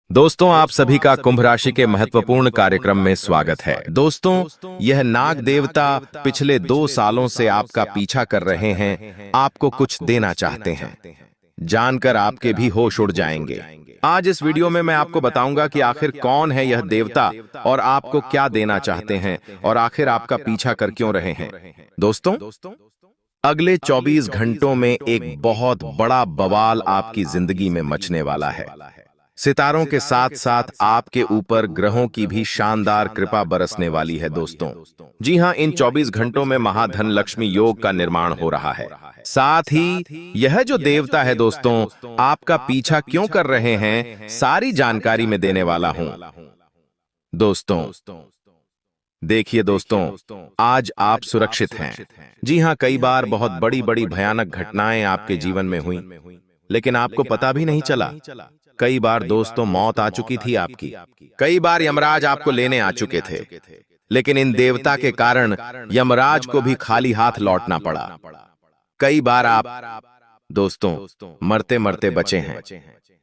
दोस्तों, आप सभी का कुंभ राशि के महत्वपूर्ण कार्यक्रम में स्वागत है। दोस्तों, यह नाग देवता पिछले 2 सालों से आपका पीछा कर रहे हैं, आपको कुछ देना चाहते हैं। जानकर आपके भी होश उड़ जाएंगे। आज इस वीडियो में मैं आपको बताऊंगा कि आखिर कौन है यह देवता और आपको क्या देना चाहते हैं और आखिर आपका पीछा कर क्यों रहे हैं। दोस्तों, अगले 24 घंटों में एक बहुत बड़ा बवाल आपकी जिंदगी में मचने वाला है। सितारों के साथ साथ आपके ऊपर ग्रहों की भी शानदार कृपा बरसने वाली है। दोस्तों, जी हां, इन 24 घंटों में महाधन लक्ष्मी योग का निर्माण हो रहा है। साथ ही यह जो देवता है दोस्तों, आपका पीछा क्यों कर रहे हैं, सारी जानकारी में देने वाला हूं। दोस्तों, देखिए दोस्तों, आज आप सुरक्षित हैं। जी हां, कई बार बहुत बड़ी बड़ी भयानक घटनाएं आपके जीवन में हुई, लेकिन आपको पता भी नहीं चला। कई बार दोस्तों मौत आ चुकी थी आपकी, कई बार यमराज आपको लेने आ चुके थे, लेकिन इन देवता के कारण यमराज को भी खाली हाथ लौटना पड़ा। कई बार आप दोस्तों मरते मरते बचे हैं।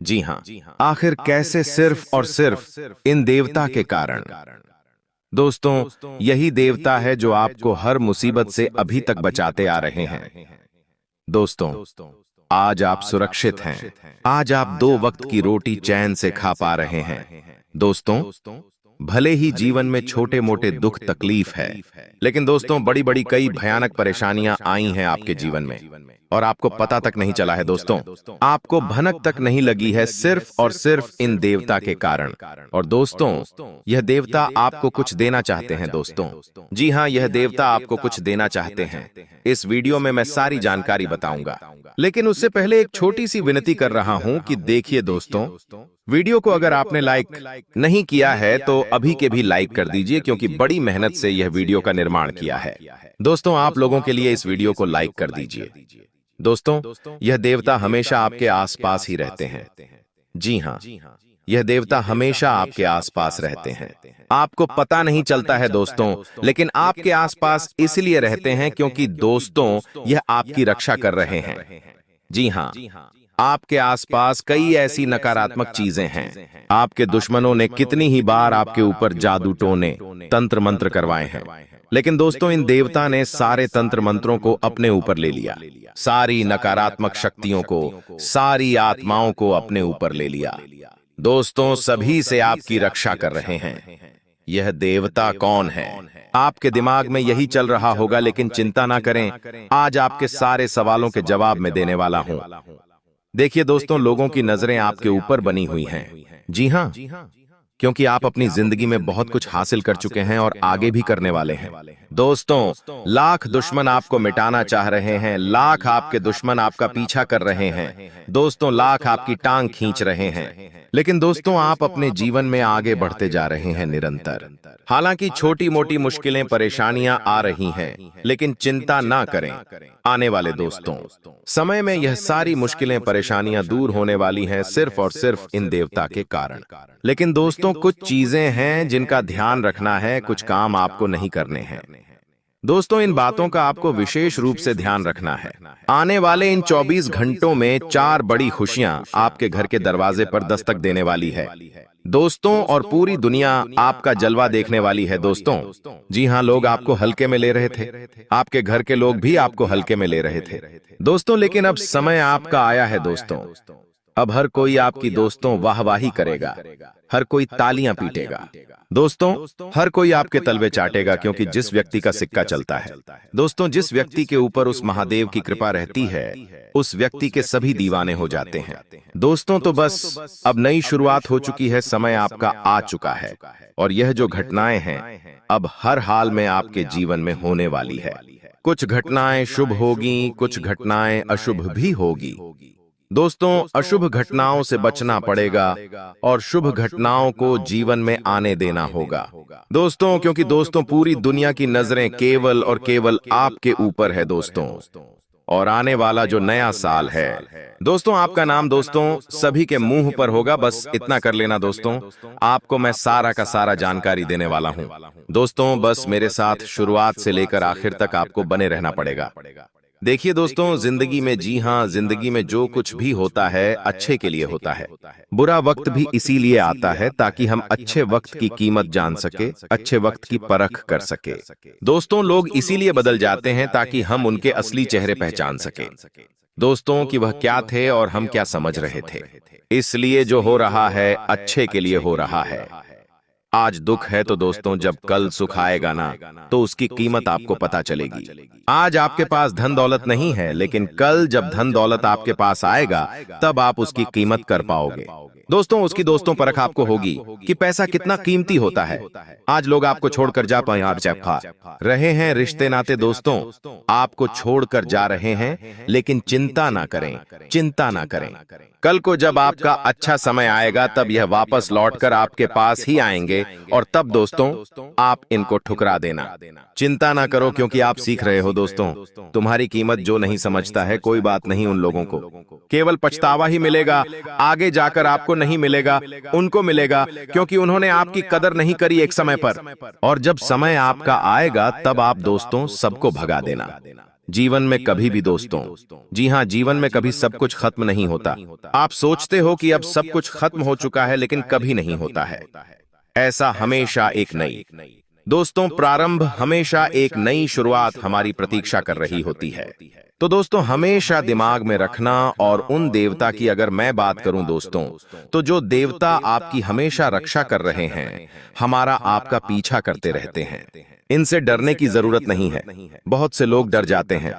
जी हां, आखिर कैसे? सिर्फ और सिर्फ इन देवता के कारण। दोस्तों, यही देवता है जो आपको हर मुसीबत से अभी तक बचाते आ रहे हैं। दोस्तों, आज आप सुरक्षित हैं। आज आप 2 वक्त की रोटी चैन से खा पा रहे हैं। दोस्तों, भले ही जीवन में छोटे मोटे दुख तकलीफ है, लेकिन दोस्तों बड़ी बड़ी कई भयानक परेशानियां आई हैं आपके जीवन में और आपको पता तक नहीं चला है। दोस्तों, आपको भनक तक नहीं लगी है, सिर्फ और सिर्फ इन देवता के कारण। और दोस्तों, यह देवता आपको कुछ देना चाहते हैं। दोस्तों, जी हां, यह देवता आपको कुछ देना चाहते हैं। इस वीडियो में मैं सारी जानकारी बताऊंगा, लेकिन उससे पहले एक छोटी सी विनती कर रहा हूं कि देखिए दोस्तों, वीडियो को अगर आपने लाइक नहीं किया है तो अभी के भी लाइक कर दीजिए, क्योंकि बड़ी मेहनत से यह वीडियो का निर्माण किया है। दोस्तों, आप लोगों के लिए इस वीडियो को लाइक कर दीजिए। दोस्तों, यह देवता हमेशा आपके आसपास ही रहते हैं। जी हां, यह देवता हमेशा आपके आसपास रहते हैं। आपको पता नहीं चलता है दोस्तों, लेकिन आपके आसपास इसलिए रहते हैं क्योंकि दोस्तों यह आपकी रक्षा कर रहे हैं। जी हां, आपके आसपास कई ऐसी नकारात्मक चीजें हैं। आपके दुश्मनों ने कितनी ही बार आपके ऊपर जादू टोने, तंत्र मंत्र करवाए हैं, लेकिन दोस्तों इन देवता ने सारे तंत्र मंत्रों को अपने ऊपर ले लिया। सारी नकारात्मक शक्तियों को, सारी आत्माओं को अपने ऊपर ले लिया। दोस्तों, सभी से आपकी रक्षा कर रहे हैं। यह देवता कौन है? आपके दिमाग में यही चल रहा होगा, लेकिन चिंता ना करें, आज आपके सारे सवालों के जवाब मैं देने वाला हूं। देखिए दोस्तों, लोगों की नजरें आपके ऊपर बनी हुई हैं। जी हां, क्योंकि आप अपनी जिंदगी में बहुत कुछ हासिल कर चुके हैं और आगे भी करने वाले हैं। दोस्तों, लाख दुश्मन आपको मिटाना चाह रहे हैं, लाख आपके दुश्मन आपका पीछा कर रहे हैं। दोस्तों, लाख आपकी टांग खींच रहे हैं, लेकिन दोस्तों आप अपने जीवन में आगे बढ़ते जा रहे हैं निरंतर। हालांकि छोटी मोटी मुश्किलें, परेशानियां आ रही हैं, लेकिन चिंता ना करें। आने वाले दोस्तों समय में यह सारी मुश्किलें, परेशानियां दूर होने वाली हैं, सिर्फ और सिर्फ इन देवता के कारण। लेकिन दोस्तों, कुछ चीजें हैं जिनका ध्यान रखना है, कुछ काम आपको नहीं करने हैं। दोस्तों, इन बातों का आपको विशेष रूप से ध्यान रखना है। आने वाले इन 24 घंटों में 4 बड़ी खुशियां आपके घर के दरवाजे पर दस्तक देने वाली है। दोस्तों, और पूरी दुनिया आपका जलवा देखने वाली है। दोस्तों, जी हां, लोग आपको हल्के में ले रहे थे, आपके घर के लोग भी आपको हल्के में ले रहे थे। दोस्तों, लेकिन अब समय आपका आया है। दोस्तों, अब हर कोई आपकी दोस्तों वाहवाही करेगा, हर कोई तालियां पीटेगा। दोस्तों, हर कोई आपके तलवे चाटेगा, क्योंकि जिस व्यक्ति का सिक्का चलता है, दोस्तों जिस व्यक्ति के ऊपर उस महादेव की कृपा रहती है, उस व्यक्ति के सभी दीवाने हो जाते हैं। दोस्तों, तो बस अब नई शुरुआत हो चुकी है, समय आपका आ चुका है, और यह जो घटनाएं हैं अब हर हाल में आपके जीवन में होने वाली है। कुछ घटनाएं शुभ होगी, कुछ घटनाएं अशुभ भी होगी। दोस्तों, अशुभ घटनाओं से बचना पड़ेगा और शुभ घटनाओं को जीवन में आने देना होगा। दोस्तों, क्योंकि दोस्तों पूरी दुनिया की नजरें केवल और केवल आपके ऊपर है। दोस्तों, और आने वाला जो नया साल है, दोस्तों आपका नाम दोस्तों सभी के मुंह पर होगा। बस इतना कर लेना दोस्तों, आपको मैं सारा का सारा जानकारी देने वाला हूं। दोस्तों, बस मेरे साथ शुरुआत से लेकर आखिर तक आपको बने रहना पड़ेगा। देखिए दोस्तों, जिंदगी में, जी हाँ, जिंदगी में जो कुछ भी होता है अच्छे के लिए होता है। बुरा वक्त भी इसीलिए आता है ताकि हम अच्छे वक्त की कीमत जान सके, अच्छे वक्त की परख कर सके। दोस्तों, लोग इसीलिए बदल जाते हैं ताकि हम उनके असली चेहरे पहचान सके। दोस्तों, कि वह क्या थे और हम क्या समझ रहे थे। इसलिए जो हो रहा है अच्छे के लिए हो रहा है। आज दुख है तो दोस्तों, जब कल सुख आएगा ना, तो उसकी कीमत आपको पता चलेगी। आज आपके पास धन दौलत नहीं है, लेकिन कल जब धन दौलत आपके पास आएगा, तब आप उसकी कीमत कर पाओगे। दोस्तों, उसकी दोस्तों परख आपको होगी कि पैसा कितना कीमती होता है। आज लोग आपको छोड़कर जा रहे हैं, रिश्ते नाते दोस्तों आपको छोड़कर जा रहे हैं, लेकिन चिंता ना करें, चिंता ना करें। कल को जब आपका अच्छा समय आएगा, तब यह वापस लौटकर आपके पास ही आएंगे, और तब दोस्तों आप इनको ठुकरा देना। चिंता ना करो, क्योंकि आप सीख रहे हो दोस्तों। तुम्हारी कीमत जो नहीं समझता है, कोई बात नहीं, उन लोगों को केवल पछतावा ही मिलेगा। आगे जाकर आपको नहीं मिलेगा, उनको मिलेगा, क्योंकि उन्होंने आपकी कदर नहीं करी एक समय पर। और जब समय आपका आएगा, तब आप दोस्तों सबको भगा देना। जीवन में कभी भी दोस्तों, जी हां, जीवन में कभी सब कुछ खत्म नहीं होता। आप सोचते हो कि अब सब कुछ खत्म हो चुका है, लेकिन कभी नहीं होता है ऐसा। हमेशा एक नई, दोस्तों, प्रारंभ, हमेशा एक नई शुरुआत हमारी प्रतीक्षा कर रही होती है। तो दोस्तों, हमेशा दिमाग में रखना। और उन देवता की अगर मैं बात करूं दोस्तों, तो जो देवता आपकी हमेशा रक्षा कर रहे हैं, हमारा आपका पीछा करते रहते हैं, इनसे डरने की जरूरत नहीं है। बहुत से लोग डर जाते हैं।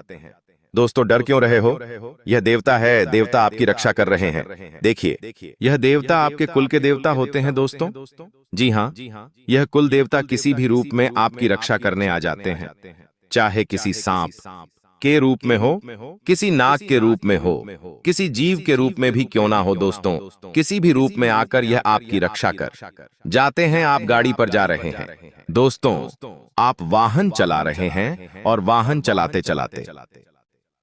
दोस्तों, डर क्यों रहे हो? यह देवता है, देवता आपकी रक्षा कर रहे हैं। देखिए, यह देवता आपके कुल के देवता होते हैं दोस्तों। जी हां, यह कुल देवता किसी भी रूप में आपकी रक्षा करने आ जाते हैं। चाहे किसी सांप के रूप में हो, किसी नाग के रूप में हो, किसी जीव के रूप में भी क्यों ना हो दोस्तों, किसी भी रूप में आकर यह आपकी रक्षा कर जाते हैं। आप गाड़ी पर जा रहे हैं दोस्तों, आप वाहन चला रहे हैं, और वाहन चलाते चलाते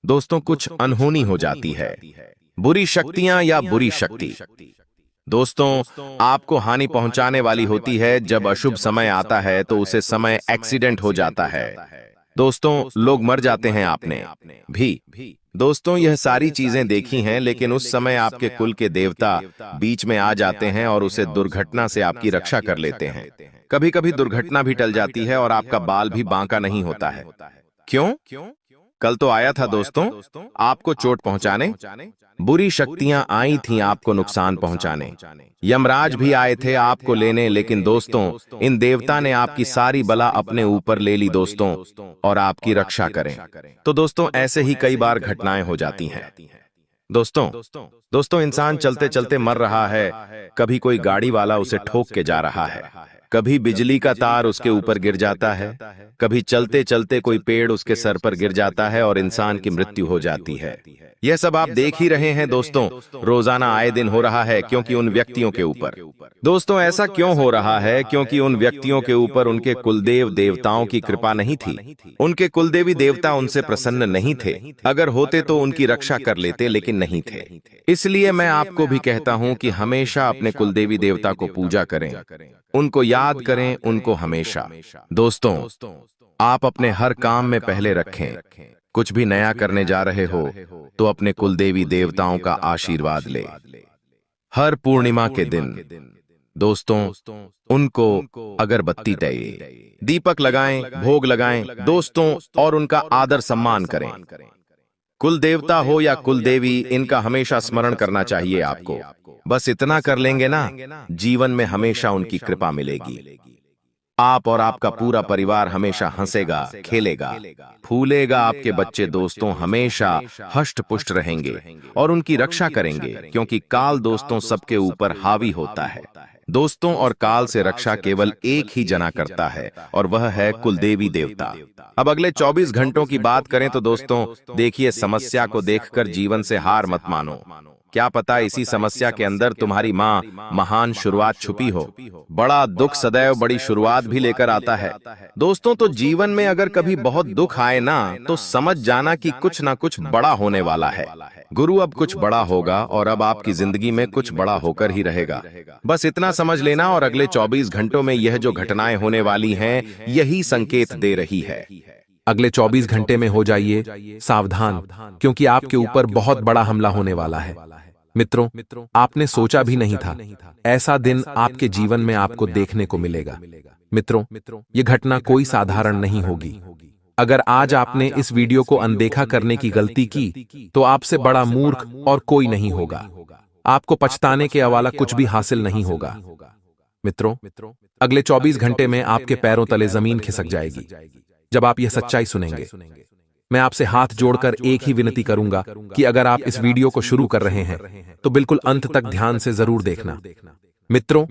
दोस्तों कुछ अनहोनी हो जाती है। बुरी शक्तियां या बुरी शक्ति दोस्तों आपको हानि पहुंचाने वाली होती है। जब अशुभ समय आता है तो उसे समय एक्सीडेंट हो जाता है दोस्तों, लोग मर जाते हैं। आपने भी दोस्तों यह सारी चीजें देखी हैं, लेकिन उस समय आपके कुल के देवता बीच में आ जाते हैं और उसे दुर्घटना से आपकी रक्षा कर लेते हैं। कभी कभी दुर्घटना भी टल जाती है और आपका बाल भी बांका नहीं होता है। क्यों? कल तो आया था दोस्तों आपको चोट पहुंचाने, बुरी शक्तियां आई थीं आपको नुकसान पहुंचाने, यमराज भी आए थे आपको लेने, लेकिन दोस्तों इन देवता ने आपकी सारी बला अपने ऊपर ले ली दोस्तों, और आपकी रक्षा करें। तो दोस्तों ऐसे ही कई बार घटनाएं हो जाती हैं। दोस्तों इंसान चलते चलते मर रहा है, कभी कोई गाड़ी वाला उसे ठोक के जा रहा है, कभी बिजली का तार उसके ऊपर गिर जाता है, कभी चलते चलते कोई पेड़ उसके सर पर गिर जाता है और इंसान की मृत्यु हो जाती है। यह सब आप देख ही रहे हैं दोस्तों, रोजाना आए दिन हो रहा है। क्योंकि उन व्यक्तियों के ऊपर दोस्तों ऐसा क्यों हो रहा है? क्योंकि उन व्यक्तियों के ऊपर उनके कुलदेव देवताओं की कृपा नहीं थी। उनके कुलदेवी देवता उनसे प्रसन्न नहीं थे। अगर होते तो उनकी रक्षा कर लेते, लेकिन नहीं थे। इसलिए मैं आपको भी कहता हूं कि हमेशा अपने कुलदेवी देवता को पूजा करें, उनको याद करें, उनको हमेशा। दोस्तों आप अपने हर काम में पहले रखें, कुछ भी नया करने जा रहे हो तो अपने कुलदेवी देवताओं का आशीर्वाद ले। हर पूर्णिमा के दिन दोस्तों उनको अगरबत्ती तय दीपक लगाएं, भोग लगाएं दोस्तों, और उनका आदर सम्मान करें। कुल देवता हो या कुल देवी, इनका हमेशा स्मरण करना चाहिए आपको। बस इतना कर लेंगे ना, जीवन में हमेशा उनकी कृपा मिलेगी। आप और आपका पूरा परिवार हमेशा हंसेगा, खेलेगा, फूलेगा। आपके बच्चे दोस्तों हमेशा हष्ट पुष्ट रहेंगे और उनकी रक्षा करेंगे, क्योंकि काल दोस्तों सबके ऊपर हावी होता है दोस्तों, और काल से रक्षा केवल एक ही जना करता है, और वह है कुलदेवी देवता। अब अगले 24 घंटों की बात करें तो दोस्तों देखिए, समस्या को देखकर जीवन से हार मत मानो। क्या पता इसी समस्या के अंदर तुम्हारी माँ महान शुरुआत छुपी हो। बड़ा दुख सदैव बड़ी शुरुआत भी लेकर आता है दोस्तों। तो जीवन में अगर कभी बहुत दुख आए ना, तो समझ जाना कि कुछ ना कुछ बड़ा होने वाला है। गुरु अब कुछ बड़ा होगा, और अब आपकी जिंदगी में कुछ बड़ा होकर ही रहेगा। बस इतना समझ लेना, और अगले 24 घंटों में यह जो घटनाएं होने वाली हैं, यही संकेत दे रही है। अगले 24 घंटे में हो जाइए सावधान, क्योंकि आपके ऊपर बहुत बड़ा हमला होने वाला है। मित्रों, आपने सोचा भी नहीं था ऐसा दिन आपके जीवन में आपको देखने को मिलेगा। मित्रों, ये घटना कोई साधारण नहीं होगी। अगर आज आपने इस वीडियो को अनदेखा करने की गलती की, तो आपसे बड़ा मूर्ख और कोई नहीं होगा। आपको पछताने के अलावा कुछ भी हासिल नहीं होगा। मित्रों, अगले 24 घंटे में आपके पैरों तले जमीन खिसक जाएगी जब आप यह सच्चाई सुनेंगे। मैं आपसे हाथ जोड़कर एक ही विनती करूंगा कि अगर आप इस वीडियो को शुरू कर रहे हैं तो बिल्कुल अंत तक ध्यान से जरूर देखना। मित्रों,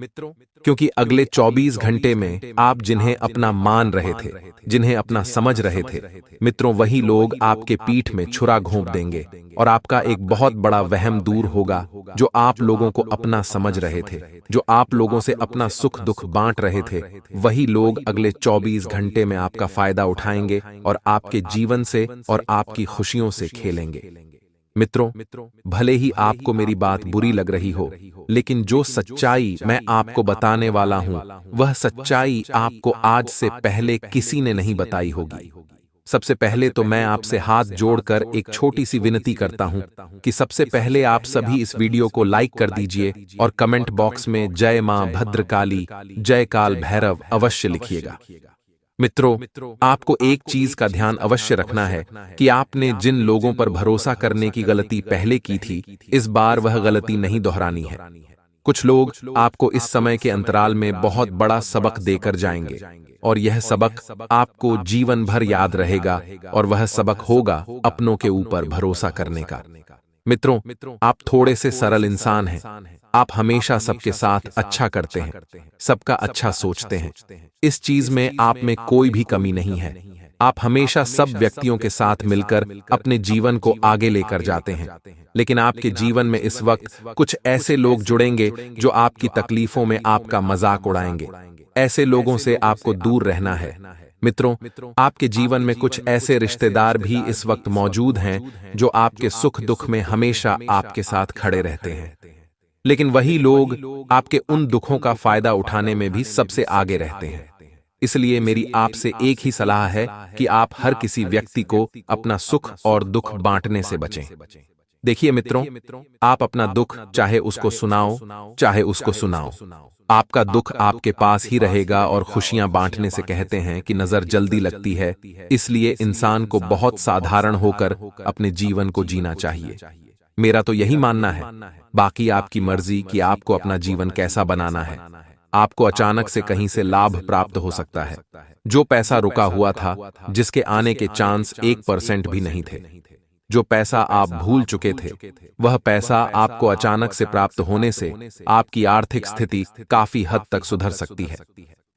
क्योंकि अगले 24 घंटे में आप जिन्हें अपना मान रहे थे, जिन्हें अपना समझ रहे थे, मित्रों, वही लोग आपके पीठ में छुरा घोंप देंगे और आपका एक बहुत बड़ा वहम दूर होगा। जो आप लोगों को अपना समझ रहे थे, जो आप लोगों से अपना सुख दुख बांट रहे थे, वही लोग अगले 24 घंटे में आपका फायदा उठाएंगे और आपके जीवन से और आपकी खुशियों से खेलेंगे। मित्रों, भले ही आपको मेरी बात बुरी लग रही हो, लेकिन जो सच्चाई मैं आपको बताने वाला हूं, वह सच्चाई आपको आज से पहले किसी ने नहीं बताई होगी। सबसे पहले तो मैं आपसे हाथ जोड़कर एक छोटी सी विनती करता हूं कि सबसे पहले आप सभी इस वीडियो को लाइक कर दीजिए और कमेंट बॉक्स में जय मां भद्रकाली, जय काल भैरव अवश्य लिखिएगा। मित्रों, आपको एक चीज का ध्यान अवश्य रखना है कि आपने जिन लोगों पर भरोसा करने की गलती पहले की थी, इस बार वह गलती नहीं दोहरानी है। कुछ लोग आपको इस समय के अंतराल में बहुत बड़ा सबक देकर जाएंगे और यह सबक आपको जीवन भर याद रहेगा और वह सबक होगा अपनों के ऊपर भरोसा करने का। मित्रों, आप थोड़े से सरल इंसान हैं। आप हमेशा सबके साथ अच्छा करते हैं, सबका अच्छा सोचते हैं। इस चीज में आप में कोई भी कमी नहीं है। आप हमेशा सब व्यक्तियों के साथ मिलकर अपने जीवन को आगे लेकर जाते हैं। लेकिन आपके जीवन में इस वक्त कुछ ऐसे लोग जुड़ेंगे जो आपकी तकलीफों में आपका मजाक उड़ाएंगे। ऐसे लोगों से आपको दूर रहना है। मित्रों, आपके जीवन में कुछ ऐसे रिश्तेदार भी इस वक्त मौजूद हैं जो आपके सुख दुख में हमेशा आपके साथ खड़े रहते हैं, लेकिन वही लोग आपके उन दुखों का फायदा उठाने में भी सबसे आगे रहते हैं। इसलिए मेरी आपसे एक ही सलाह है कि आप हर किसी व्यक्ति को अपना सुख और दुख बांटने से बचें। देखिए मित्रों, आप अपना दुख चाहे उसको सुनाओ, चाहे उसको सुनाओ, आपका दुख आपके पास ही रहेगा। और खुशियां बांटने से कहते हैं कि नजर जल्दी लगती है, इसलिए इंसान को बहुत साधारण होकर अपने जीवन को जीना चाहिए। मेरा तो यही मानना है, बाकी आपकी मर्जी कि आपको अपना जीवन कैसा बनाना है। आपको अचानक से कहीं से लाभ प्राप्त हो सकता है। जो पैसा रुका हुआ था, जिसके आने के चांस 1% भी नहीं थे, जो पैसा आप भूल चुके थे, वह पैसा आपको अचानक से प्राप्त होने से आपकी आर्थिक स्थिति काफी हद तक सुधर सकती है।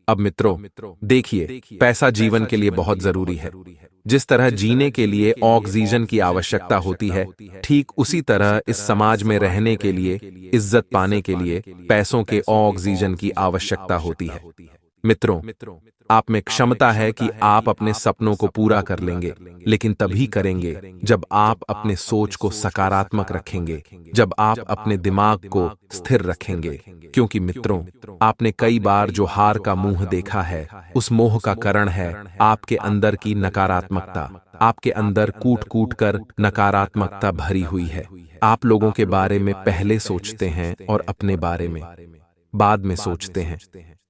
अब मित्रों, देखिए, पैसा जीवन के लिए बहुत जरूरी है। जिस तरह जीने के लिए ऑक्सीजन की आवश्यकता होती है, ठीक उसी तरह इस समाज में रहने के लिए, इज्जत पाने के लिए पैसों के ऑक्सीजन की आवश्यकता होती है। मित्रों, आप में क्षमता है कि आप अपने सपनों को पूरा कर लेंगे, लेकिन तभी करेंगे जब आप अपने सोच को सकारात्मक रखेंगे, जब आप अपने दिमाग को स्थिर रखेंगे। क्योंकि मित्रों, आपने कई बार जो हार का मुंह देखा है, उस मोह का कारण है आपके अंदर की नकारात्मकता। आपके अंदर कूट कूट कर नकारात्मकता भरी हुई है। आप लोगों के बारे में पहले सोचते हैं और अपने बारे में बाद में सोचते हैं।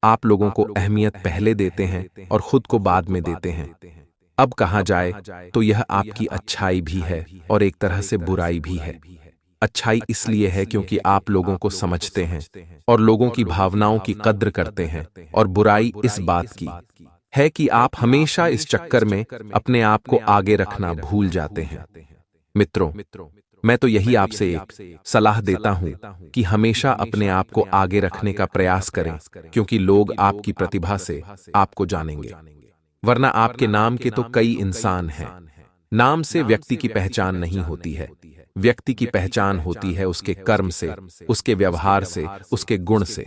आप लोगों को अहमियत पहले देते हैं और खुद को बाद में देते हैं। अब कहा जाए तो यह आपकी अच्छाई भी है और एक तरह से बुराई भी है। अच्छाई इसलिए है क्योंकि आप लोगों को समझते हैं और लोगों की भावनाओं की कद्र करते हैं, और बुराई इस बात की है कि आप हमेशा इस चक्कर में अपने आप को आगे रखना भूल जाते हैं। मित्रों, मैं तो यही आपसे एक सलाह देता हूं कि हमेशा अपने आप को आगे रखने का प्रयास करें, क्योंकि लोग आपकी प्रतिभा से आपको जानेंगे। वरना आपके नाम के तो कई इंसान हैं। नाम से व्यक्ति की पहचान नहीं होती है। व्यक्ति की पहचान होती है उसके कर्म से, उसके व्यवहार से, उसके गुण से।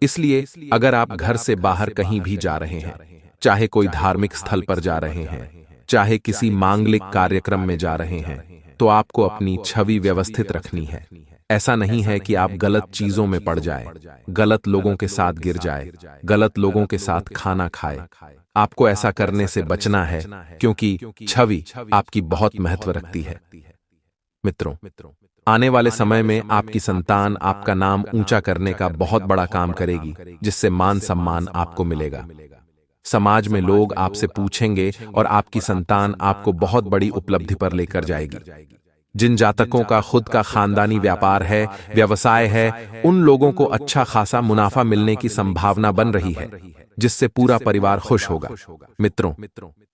इसलिए अगर आप घर से बाहर कहीं भी जा रहे हैं, चाहे कोई धार्मिक स्थल पर जा रहे हैं, चाहे किसी मांगलिक कार्यक्रम में जा रहे हैं, तो आपको अपनी छवि व्यवस्थित रखनी है। ऐसा नहीं है कि आप गलत चीजों में पड़ जाए, गलत लोगों के साथ गिर जाए, गलत लोगों के साथ खाना खाए। आपको ऐसा करने से बचना है, क्योंकि छवि आपकी बहुत महत्व रखती है। मित्रों, आने वाले समय में आपकी संतान आपका नाम ऊंचा करने का बहुत बड़ा काम करेगी, जिससे मान सम्मान आपको मिलेगा। समाज में लोग आपसे पूछेंगे और आपकी संतान आपको बहुत बड़ी उपलब्धि पर लेकर जाएगी। जिन जातकों का खुद का खानदानी व्यापार है, व्यवसाय है, उन लोगों को अच्छा खासा मुनाफा मिलने की संभावना बन रही है, जिससे पूरा परिवार खुश होगा। मित्रों,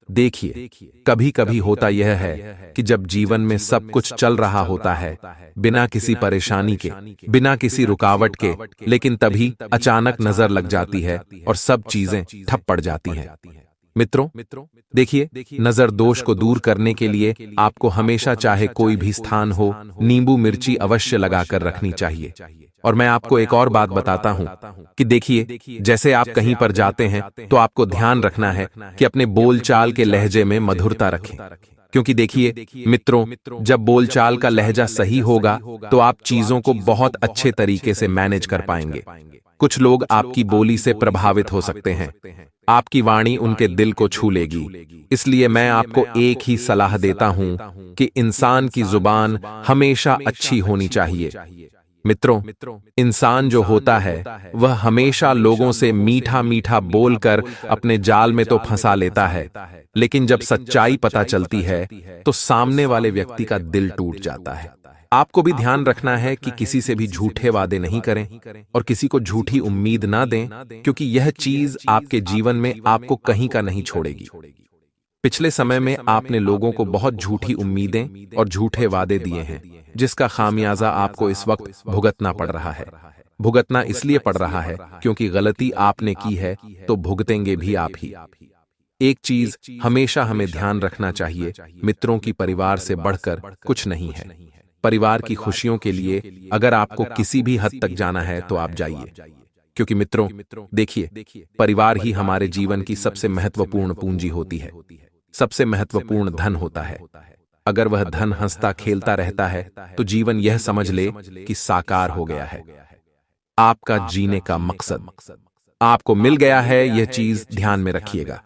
देखिए, कभी कभी होता यह है कि जब जीवन में सब कुछ चल रहा होता है, बिना किसी परेशानी के, बिना किसी रुकावट के, लेकिन तभी अचानक नजर लग जाती है और सब चीजें ठप पड़ जाती हैं। मित्रों, देखिए, नजर दोष को दूर करने के लिए आपको हमेशा चाहे कोई भी स्थान हो, नींबू मिर्ची अवश्य लगाकर रखनी चाहिए। और मैं आपको एक और बात बताता हूं कि देखिए, जैसे आप कहीं पर जाते हैं तो आपको ध्यान रखना है कि अपने बोलचाल के लहजे में मधुरता रखें। क्योंकि देखिए मित्रों, जब बोलचाल का लहजा सही होगा तो आप चीजों को बहुत अच्छे तरीके से मैनेज कर पाएंगे। कुछ लोग आपकी बोली से प्रभावित हो सकते हैं, आपकी वाणी उनके दिल को छू लेगी। इसलिए मैं आपको एक ही सलाह देता हूं कि इंसान की जुबान हमेशा अच्छी होनी चाहिए। मित्रों, इंसान जो होता है वह हमेशा लोगों से मीठा मीठा बोलकर अपने जाल में तो फंसा लेता है, लेकिन जब सच्चाई पता चलती है तो सामने वाले व्यक्ति का दिल टूट जाता है। आपको भी ध्यान रखना है कि किसी से भी झूठे वादे नहीं करें और किसी को झूठी उम्मीद ना दें, क्योंकि यह चीज आपके जीवन में आपको कहीं का नहीं छोड़ेगी। पिछले समय में आपने लोगों को बहुत झूठी उम्मीदें और झूठे वादे दिए हैं, जिसका खामियाजा आपको इस वक्त भुगतना पड़ रहा है। भुगतना इसलिए पड़ रहा है क्योंकि गलती आपने की है तो भुगतेंगे भी आप ही। एक चीज हमेशा हमें ध्यान रखना चाहिए, मित्रों की परिवार से बढ़कर कुछ नहीं है। परिवार की खुशियों के लिए अगर आपको किसी भी हद तक जाना है तो आप जाइए, क्योंकि मित्रों देखिए, परिवार ही हमारे जीवन की सबसे महत्वपूर्ण पूंजी होती है, सबसे महत्वपूर्ण धन होता है। अगर वह धन हंसता खेलता रहता है तो जीवन यह समझ ले कि साकार हो गया है। आपका जीने का मकसद आपको मिल गया है, यह चीज ध्यान में रखिएगा।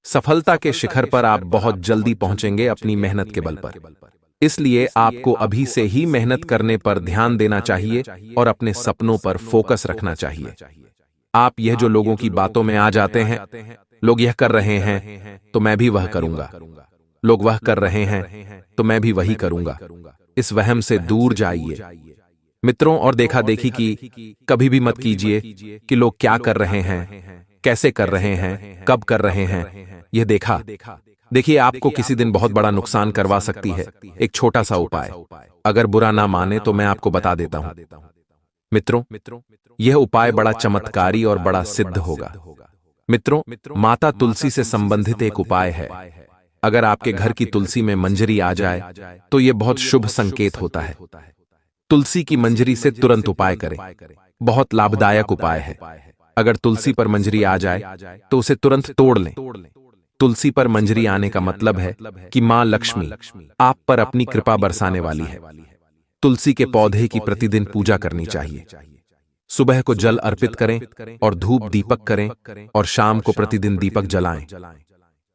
सफलता के शिखर पर आप बहुत जल्दी पहुंचेंगे अपनी मेहनत के बल पर। इसलिए आपको अभी से ही मेहनत करने पर ध्यान देना चाहिए और अपने सपनों पर फोकस रखना चाहिए। आप यह जो लोगों की बातों में आ जाते हैं, लोग यह कर रहे हैं तो मैं भी वह करूंगा, लोग वह कर रहे हैं तो मैं भी वही करूंगा, इस वहम से दूर जाइए मित्रों। और देखा देखी की कभी भी मत कीजिए कि लोग क्या कर रहे हैं, कैसे कर रहे हैं, कब कर रहे हैं। यह देखिए, आपको किसी दिन बहुत बड़ा नुकसान करवा सकती है। एक छोटा सा उपाय, अगर बुरा ना माने तो मैं आपको बता देता हूं। मित्रों, यह उपाय बड़ा चमत्कारी और बड़ा सिद्ध होगा। मित्रों, माता तुलसी से संबंधित एक उपाय है। अगर आपके घर की तुलसी में मंजरी आ जाए तो यह बहुत शुभ संकेत होता है। तुलसी की मंजरी से तुरंत उपाय करें, बहुत लाभदायक उपाय है। अगर तुलसी पर मंजरी आ जाए तो उसे तुरंत तोड़ लें। तुलसी पर मंजरी आने का मतलब है कि मां लक्ष्मी आप पर अपनी कृपा बरसाने वाली है। तुलसी के पौधे की प्रतिदिन पूजा करनी चाहिए। सुबह को जल अर्पित करें और धूप दीपक करें और शाम को प्रतिदिन दीपक जलाएं।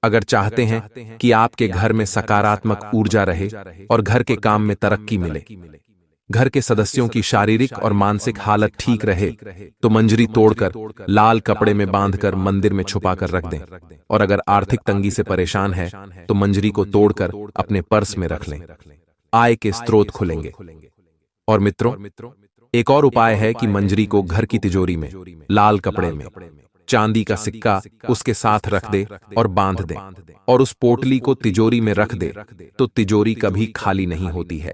अगर चाहते हैं कि आपके घर में सकारात्मक ऊर्जा रहे और घर के काम में तरक्की मिले, घर के सदस्यों की शारीरिक और मानसिक हालत ठीक रहे, तो मंजरी तोड़कर लाल कपड़े में बांधकर मंदिर में छुपाकर रख दें। और अगर आर्थिक तंगी से परेशान है तो मंजरी को तोड़कर अपने पर्स में रख लें, आय के स्रोत खुलेंगे। और मित्रों, एक और उपाय है कि मंजरी को घर की तिजोरी में लाल कपड़े में चांदी का सिक्का उसके साथ रख दे और बांध दे और उस पोटली को तिजोरी में रख दे तो तिजोरी कभी खाली नहीं होती है।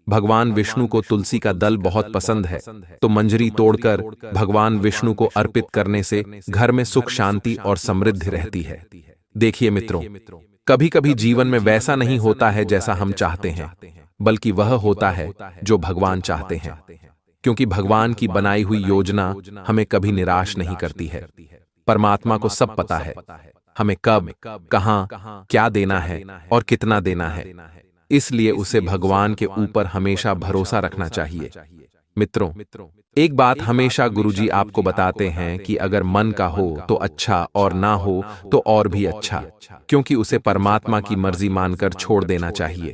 भगवान विष्णु को तुलसी का दल बहुत पसंद है, तो मंजरी तोड़कर भगवान विष्णु को अर्पित करने से घर में सुख शांति और समृद्धि रहती है। देखिए मित्रों, कभी कभी जीवन में वैसा नहीं होता है जैसा हम चाहते हैं, बल्कि वह होता है जो भगवान चाहते हैं, क्योंकि भगवान की बनाई हुई योजना हमें कभी निराश नहीं करती है। परमात्मा को सब पता है हमें कब, कहां, क्या देना है और कितना देना है। इसलिए उसे भगवान के ऊपर हमेशा भरोसा रखना चाहिए। मित्रों, एक बात हमेशा गुरुजी आपको बताते हैं कि अगर मन का हो तो अच्छा और ना हो तो और भी अच्छा, क्योंकि उसे परमात्मा की मर्जी मानकर छोड़ देना चाहिए।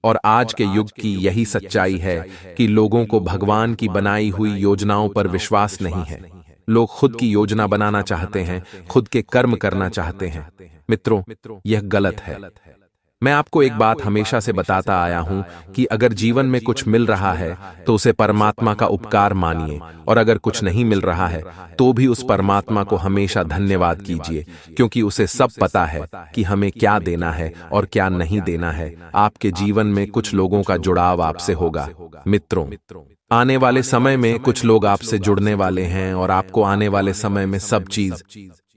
और आज के युग की यही सच्चाई है कि लोगों को भगवान की बनाई हुई योजनाओं पर विश्वास नहीं है। लोग खुद की योजना बनाना चाहते हैं, खुद के कर्म करना चाहते हैं। मित्रों, यह गलत है। मैं आपको एक बात हमेशा से बताता आया हूं कि अगर जीवन में कुछ मिल रहा है तो उसे परमात्मा का उपकार मानिए, और अगर कुछ नहीं मिल रहा है तो भी उस परमात्मा को हमेशा धन्यवाद कीजिए, क्योंकि उसे सब पता है कि हमें क्या देना है और क्या नहीं देना है। आपके जीवन में कुछ लोगों का जुड़ाव आपसे होगा। मित्रों, आने वाले समय में कुछ लोग आपसे जुड़ने वाले हैं और आपको आने वाले समय में सब चीज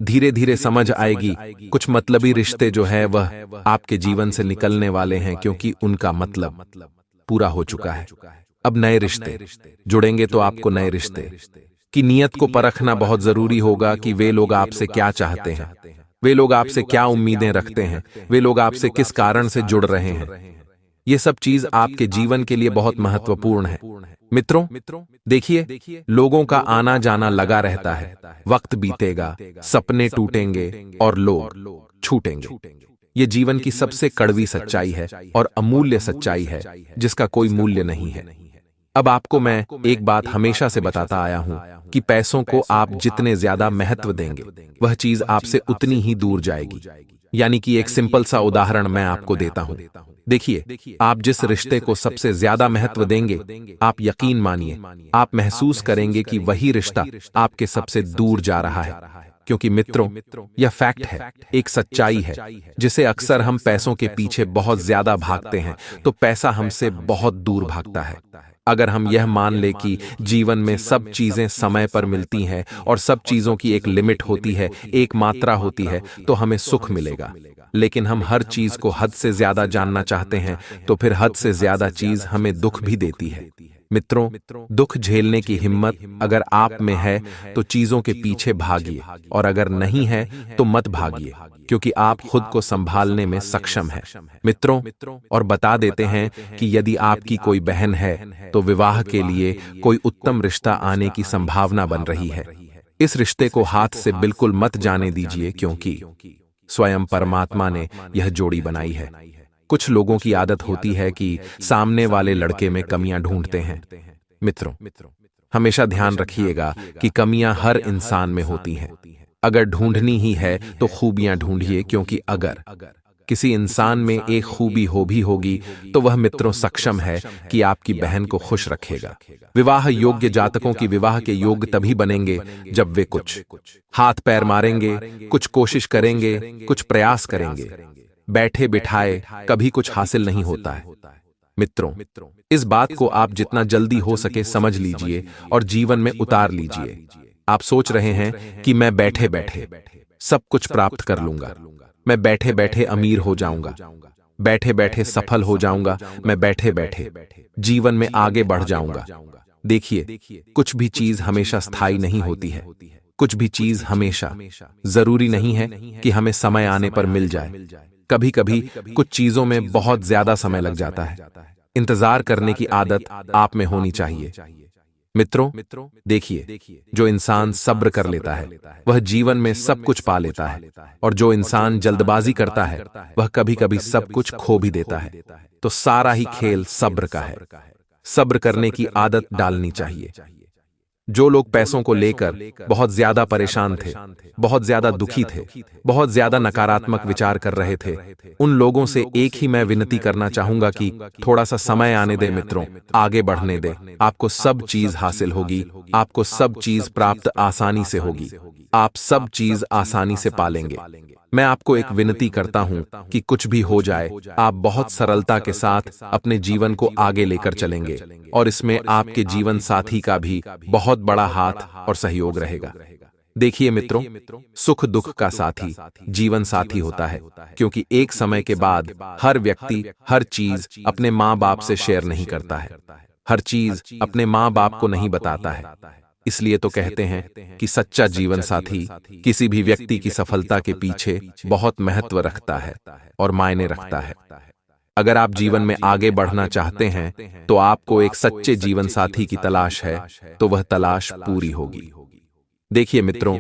धीरे धीरे समझ आएगी। कुछ मतलबी रिश्ते जो है वह आपके जीवन से निकलने वाले हैं, क्योंकि उनका मतलब पूरा हो चुका है। अब नए रिश्ते जुड़ेंगे तो आपको नए रिश्ते की नीयत को परखना बहुत जरूरी होगा कि वे लोग आपसे क्या चाहते हैं, वे लोग आपसे क्या उम्मीदें रखते हैं, वे लोग आपसे किस कारण से जुड़ रहे हैं। ये सब चीज आपके जीवन के लिए बहुत महत्वपूर्ण है। मित्रों, देखिए, लोगों का आना जाना लगा रहता है। वक्त बीतेगा, सपने टूटेंगे और लोग छूटेंगे। ये जीवन की सबसे कड़वी सच्चाई है और अमूल्य सच्चाई है, जिसका कोई मूल्य नहीं है। अब आपको मैं एक बात हमेशा से बताता आया हूं कि पैसों को आप जितने ज्यादा महत्व देंगे, वह चीज आपसे उतनी ही दूर जाएगी। यानी कि एक सिंपल सा उदाहरण मैं आपको देता हूं। देखिए, आप जिस रिश्ते को सबसे ज्यादा महत्व देंगे, आप यकीन मानिए, आप महसूस करेंगे कि वही रिश्ता आपके सबसे दूर जा रहा है। क्योंकि मित्रों, यह फैक्ट है, एक सच्चाई है, जिसे अक्सर हम पैसों के पीछे बहुत ज्यादा भागते हैं तो पैसा हमसे बहुत दूर भागता है। अगर हम यह मान ले कि जीवन में सब चीजें समय पर मिलती हैं और सब चीजों की एक लिमिट होती है, एक मात्रा होती है, तो हमें सुख मिलेगा। लेकिन हम हर चीज को हद से ज्यादा जानना चाहते हैं, तो फिर हद से ज्यादा चीज हमें दुख भी देती है। मित्रों, दुख झेलने की हिम्मत अगर आप में है तो चीजों के पीछे भागिए, और अगर नहीं है तो मत भागिए, क्योंकि आप खुद को संभालने में सक्षम हैं। मित्रों, और बता देते हैं कि यदि आपकी कोई बहन है तो विवाह के लिए कोई उत्तम रिश्ता आने की संभावना बन रही है। इस रिश्ते को हाथ से बिल्कुल मत जाने दीजिए, क्योंकि स्वयं परमात्मा ने यह जोड़ी बनाई है। कुछ लोगों की आदत होती है कि सामने वाले लड़के में कमियां ढूंढते हैं। मित्रों, हमेशा ध्यान रखिएगा कि कमियां हर इंसान में होती हैं। अगर ढूंढनी ही है तो खूबियां ढूंढिए, क्योंकि अगर किसी इंसान में एक खूबी हो भी होगी तो वह मित्रों सक्षम है कि आपकी बहन को खुश रखेगा। विवाह योग्य जातकों की विवाह के योग्य तभी बनेंगे जब वे कुछ हाथ पैर मारेंगे, कुछ कोशिश करेंगे, कुछ प्रयास करेंगे। बैठे बिठाए कभी कुछ हासिल नहीं होता है। मित्रों, इस बात को आप जितना जल्दी हो सके समझ लीजिए और जीवन में उतार लीजिए। आप सोच रहे हैं कि मैं बैठे बैठे सब कुछ प्राप्त कर लूंगा, मैं बैठे बैठे अमीर हो जाऊंगा, बैठे बैठे सफल हो जाऊंगा, मैं बैठे बैठे जीवन में आगे बढ़ जाऊंगा। देखिए, कुछ भी चीज हमेशा स्थायी नहीं होती है। कुछ भी चीज हमेशा जरूरी नहीं है कि हमें समय आने पर मिल जाए। कभी कभी कुछ चीजों में बहुत ज्यादा समय लग जाता है। इंतजार करने की आदत आप में होनी चाहिए। मित्रों, देखिए, जो इंसान सब्र कर लेता है वह जीवन में सब कुछ पा लेता है, और जो इंसान जल्दबाजी करता है वह कभी कभी सब कुछ खो भी देता है। तो सारा ही खेल सब्र का है। सब्र करने की आदत डालनी चाहिए। जो लोग पैसों को लेकर बहुत ज्यादा परेशान थे, बहुत ज्यादा दुखी थे, बहुत ज्यादा नकारात्मक विचार कर रहे थे, उन लोगों से एक ही मैं विनती करना चाहूंगा कि थोड़ा सा समय आने दे मित्रों, आगे बढ़ने दे। आपको सब चीज हासिल होगी, आपको सब चीज प्राप्त आसानी से होगी, आप सब चीज आसानी से पालेंगे। मैं आपको एक विनती करता हूं कि कुछ भी हो जाए, आप बहुत सरलता के साथ अपने जीवन को आगे लेकर चलेंगे, और इसमें आपके जीवन साथी का भी बहुत बड़ा हाथ और सहयोग रहेगा। देखिए मित्रों, सुख दुख का साथी जीवन साथी होता है, क्योंकि एक समय के बाद हर व्यक्ति हर चीज अपने माँ बाप से शेयर नहीं करता है, हर चीज अपने माँ बाप को नहीं बताता है। इसलिए तो कहते हैं कि सच्चा जीवन साथी किसी भी व्यक्ति की सफलता के पीछे बहुत महत्व रखता है और मायने रखता है। अगर आप जीवन में आगे बढ़ना चाहते हैं तो आपको एक सच्चे जीवन साथी की तलाश है, तो वह तलाश पूरी होगी। देखिए मित्रों,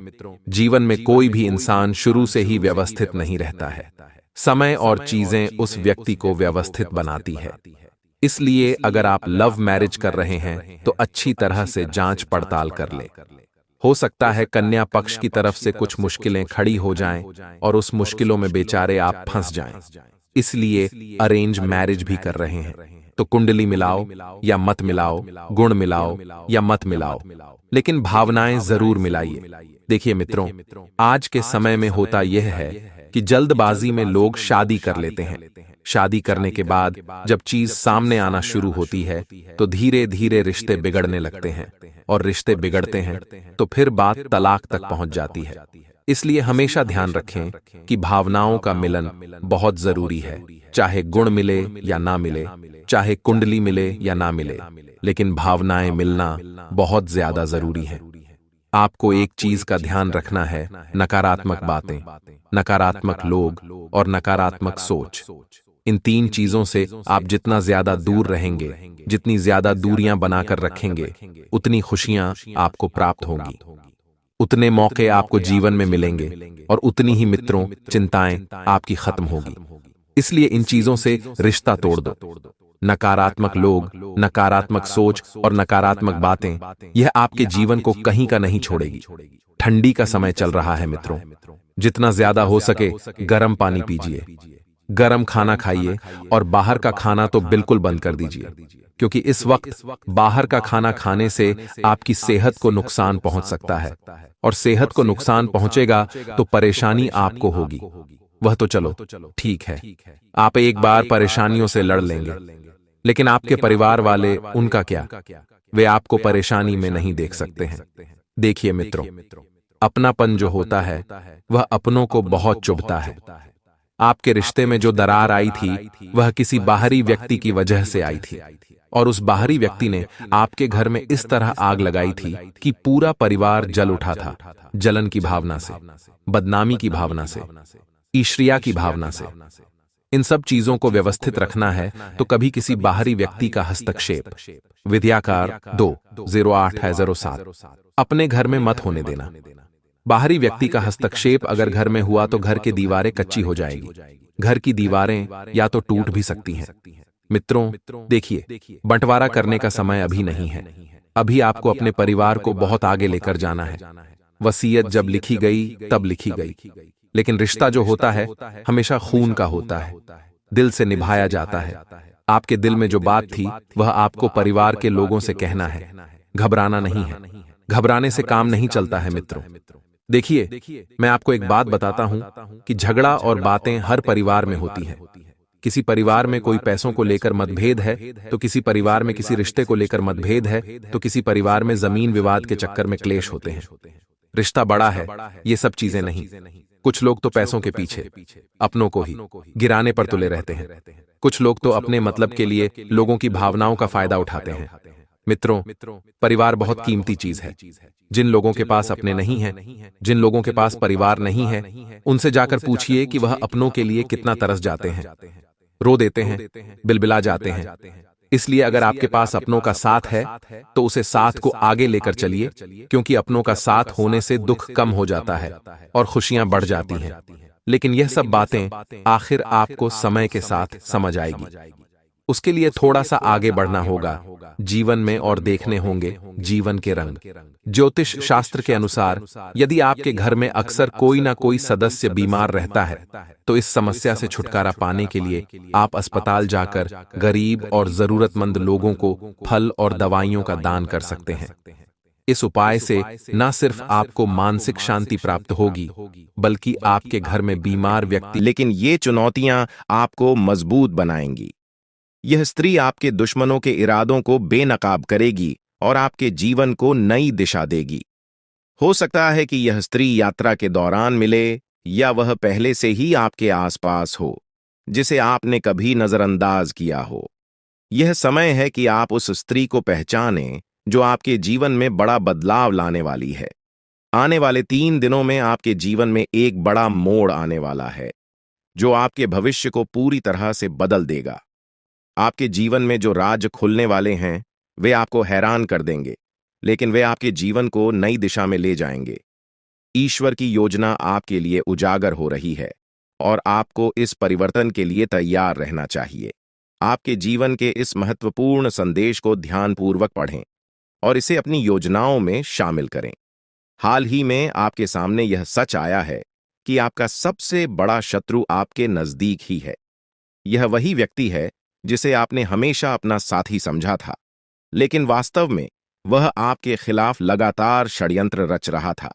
जीवन में कोई भी इंसान शुरू से ही व्यवस्थित नहीं रहता है। समय और चीजें उस व्यक्ति को व्यवस्थित बनाती है। इसलिए अगर आप लव मैरिज कर रहे हैं तो अच्छी तरह से जांच पड़ताल कर ले। हो सकता है कन्या पक्ष की तरफ से कुछ मुश्किलें खड़ी हो जाएं और उस मुश्किलों में बेचारे आप फंस जाएं। इसलिए अरेंज मैरिज भी कर रहे हैं तो कुंडली मिलाओ या मत मिलाओ, गुण मिलाओ या मत मिलाओ, लेकिन भावनाएं जरूर मिलाइए। देखिए मित्रों, आज के समय में होता यह है कि जल्दबाजी में लोग शादी कर लेते हैं। शादी करने के बाद जब चीज सामने आना शुरू होती है तो धीरे धीरे रिश्ते बिगड़ने लगते हैं, और रिश्ते बिगड़ते हैं तो फिर बात तलाक तक पहुंच जाती है। इसलिए हमेशा ध्यान रखें कि भावनाओं का मिलन बहुत जरूरी है। चाहे गुण मिले या ना मिले, चाहे कुंडली मिले या ना मिले, लेकिन भावनाएं मिलना बहुत ज्यादा जरूरी है। आपको एक चीज का ध्यान रखना है, नकारात्मक बातें, नकारात्मक लोग और नकारात्मक सोच। इन तीन चीजों से आप जितना ज्यादा दूर रहेंगे, जितनी ज्यादा दूरियां बनाकर रखेंगे, उतनी खुशियां आपको प्राप्त होंगी, उतने मौके आपको जीवन में मिलेंगे और उतनी ही मित्रों चिंताएं आपकी खत्म होगी। इसलिए इन चीजों से रिश्ता तोड़ दो। नकारात्मक लोग, नकारात्मक सोच और नकारात्मक बातें, यह आपके जीवन को कहीं का नहीं छोड़ेगी। ठंडी का समय चल रहा है मित्रों, जितना ज्यादा हो सके गर्म पानी पीजिए, गर्म खाना खाइए और बाहर का खाना तो बिल्कुल बंद कर दीजिए, क्योंकि इस वक्त बाहर का खाना खाने से आपकी सेहत को नुकसान पहुंच सकता है, और सेहत को नुकसान पहुंचेगा तो परेशानी आपको होगी। वह तो चलो ठीक है, आप एक बार परेशानियों से लड़ लेंगे, लेकिन आपके परिवार वाले, उनका क्या? वे आपको परेशानी में नहीं देख सकते हैं। देखिए मित्रों, अपनापन जो होता है वह अपनों को बहुत चुभता है। आपके रिश्ते में जो दरार आई थी वह किसी बाहरी व्यक्ति की वजह से आई थी, और उस बाहरी व्यक्ति ने आपके घर में इस तरह आग लगाई थी कि पूरा परिवार जल उठा था। जलन की भावना से, बदनामी की भावना से, ईर्ष्या की भावना से। इन सब चीजों को व्यवस्थित रखना है तो कभी किसी बाहरी व्यक्ति का हस्तक्षेप, विद्याकार 2-08-07, अपने घर में मत होने देना। बाहरी व्यक्ति का हस्तक्षेप अगर घर में हुआ तो घर की दीवारें कच्ची हो जाएगी, घर की दीवारें या तो टूट भी सकती हैं। मित्रों देखिए, बंटवारा करने का समय अभी नहीं है। अभी आपको अपने परिवार को बहुत आगे लेकर जाना है। वसीयत जब लिखी गई तब लिखी गई, लेकिन रिश्ता जो होता है हमेशा खून का होता है, दिल से निभाया जाता है। आपके दिल में जो बात थी वह आपको परिवार के लोगों से कहना है, घबराना नहीं है। घबराने से काम नहीं चलता है मित्रों। देखिए, मैं आपको एक बात बताता हूं कि झगड़ा और बातें हर परिवार में होती हैं। किसी परिवार में कोई पैसों को लेकर मतभेद है, तो किसी परिवार में किसी रिश्ते को लेकर मतभेद है, तो किसी परिवार में जमीन विवाद के चक्कर में क्लेश होते हैं। रिश्ता बड़ा है, ये सब चीजें नहीं। कुछ लोग तो पैसों के पीछे अपनों को ही गिराने पर तुले रहते हैं। कुछ लोग तो अपने मतलब के लिए लोगों की भावनाओं का फायदा उठाते हैं। मित्रों, परिवार बहुत कीमती चीज है। जिन लोगों के पास अपने नहीं हैं, जिन लोगों के पास परिवार नहीं है, उनसे जाकर पूछिए कि वह अपनों के लिए कितना तरस जाते हैं, रो देते हैं, बिलबिला जाते हैं। इसलिए अगर आपके पास अपनों का साथ है तो उसे साथ को आगे लेकर चलिए, क्योंकि अपनों का साथ होने से दुख कम हो जाता है और खुशियां बढ़ जाती हैं। लेकिन यह सब बातें आखिर आपको समय के साथ समझ आएगी। उसके लिए थोड़ा सा आगे बढ़ना होगा जीवन में और देखने होंगे जीवन के रंग। ज्योतिष शास्त्र के अनुसार यदि आपके घर में अक्सर कोई ना कोई सदस्य बीमार रहता है तो इस समस्या से छुटकारा पाने के लिए आप अस्पताल जाकर गरीब और जरूरतमंद लोगों को फल और दवाइयों का दान कर सकते हैं। इस उपाय से न सिर्फ आपको मानसिक शांति प्राप्त होगी, बल्कि आपके घर में बीमार व्यक्ति, लेकिन ये चुनौतियां आपको मजबूत बनाएंगी। यह स्त्री आपके दुश्मनों के इरादों को बेनकाब करेगी और आपके जीवन को नई दिशा देगी। हो सकता है कि यह स्त्री यात्रा के दौरान मिले या वह पहले से ही आपके आसपास हो, जिसे आपने कभी नजरअंदाज किया हो। यह समय है कि आप उस स्त्री को पहचानें जो आपके जीवन में बड़ा बदलाव लाने वाली है। आने वाले 3 दिनों में आपके जीवन में एक बड़ा मोड़ आने वाला है जो आपके भविष्य को पूरी तरह से बदल देगा। आपके जीवन में जो राज खुलने वाले हैं वे आपको हैरान कर देंगे, लेकिन वे आपके जीवन को नई दिशा में ले जाएंगे। ईश्वर की योजना आपके लिए उजागर हो रही है और आपको इस परिवर्तन के लिए तैयार रहना चाहिए। आपके जीवन के इस महत्वपूर्ण संदेश को ध्यानपूर्वक पढ़ें और इसे अपनी योजनाओं में शामिल करें। हाल ही में आपके सामने यह सच आया है कि आपका सबसे बड़ा शत्रु आपके नजदीक ही है। यह वही व्यक्ति है जिसे आपने हमेशा अपना साथी समझा था, लेकिन वास्तव में वह आपके खिलाफ लगातार षड्यंत्र रच रहा था।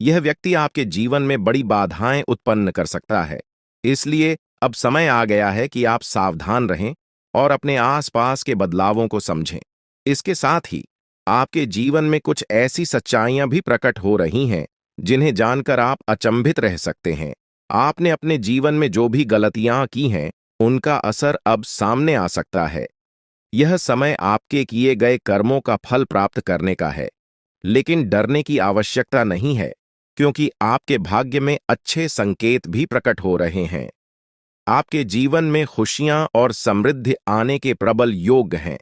यह व्यक्ति आपके जीवन में बड़ी बाधाएं उत्पन्न कर सकता है, इसलिए अब समय आ गया है कि आप सावधान रहें और अपने आसपास के बदलावों को समझें। इसके साथ ही आपके जीवन में कुछ ऐसी सच्चाइयां भी प्रकट हो रही हैं जिन्हें जानकर आप अचंभित रह सकते हैं। आपने अपने जीवन में जो भी गलतियां की हैं, उनका असर अब सामने आ सकता है। यह समय आपके किए गए कर्मों का फल प्राप्त करने का है, लेकिन डरने की आवश्यकता नहीं है, क्योंकि आपके भाग्य में अच्छे संकेत भी प्रकट हो रहे हैं। आपके जीवन में खुशियां और समृद्धि आने के प्रबल योग हैं।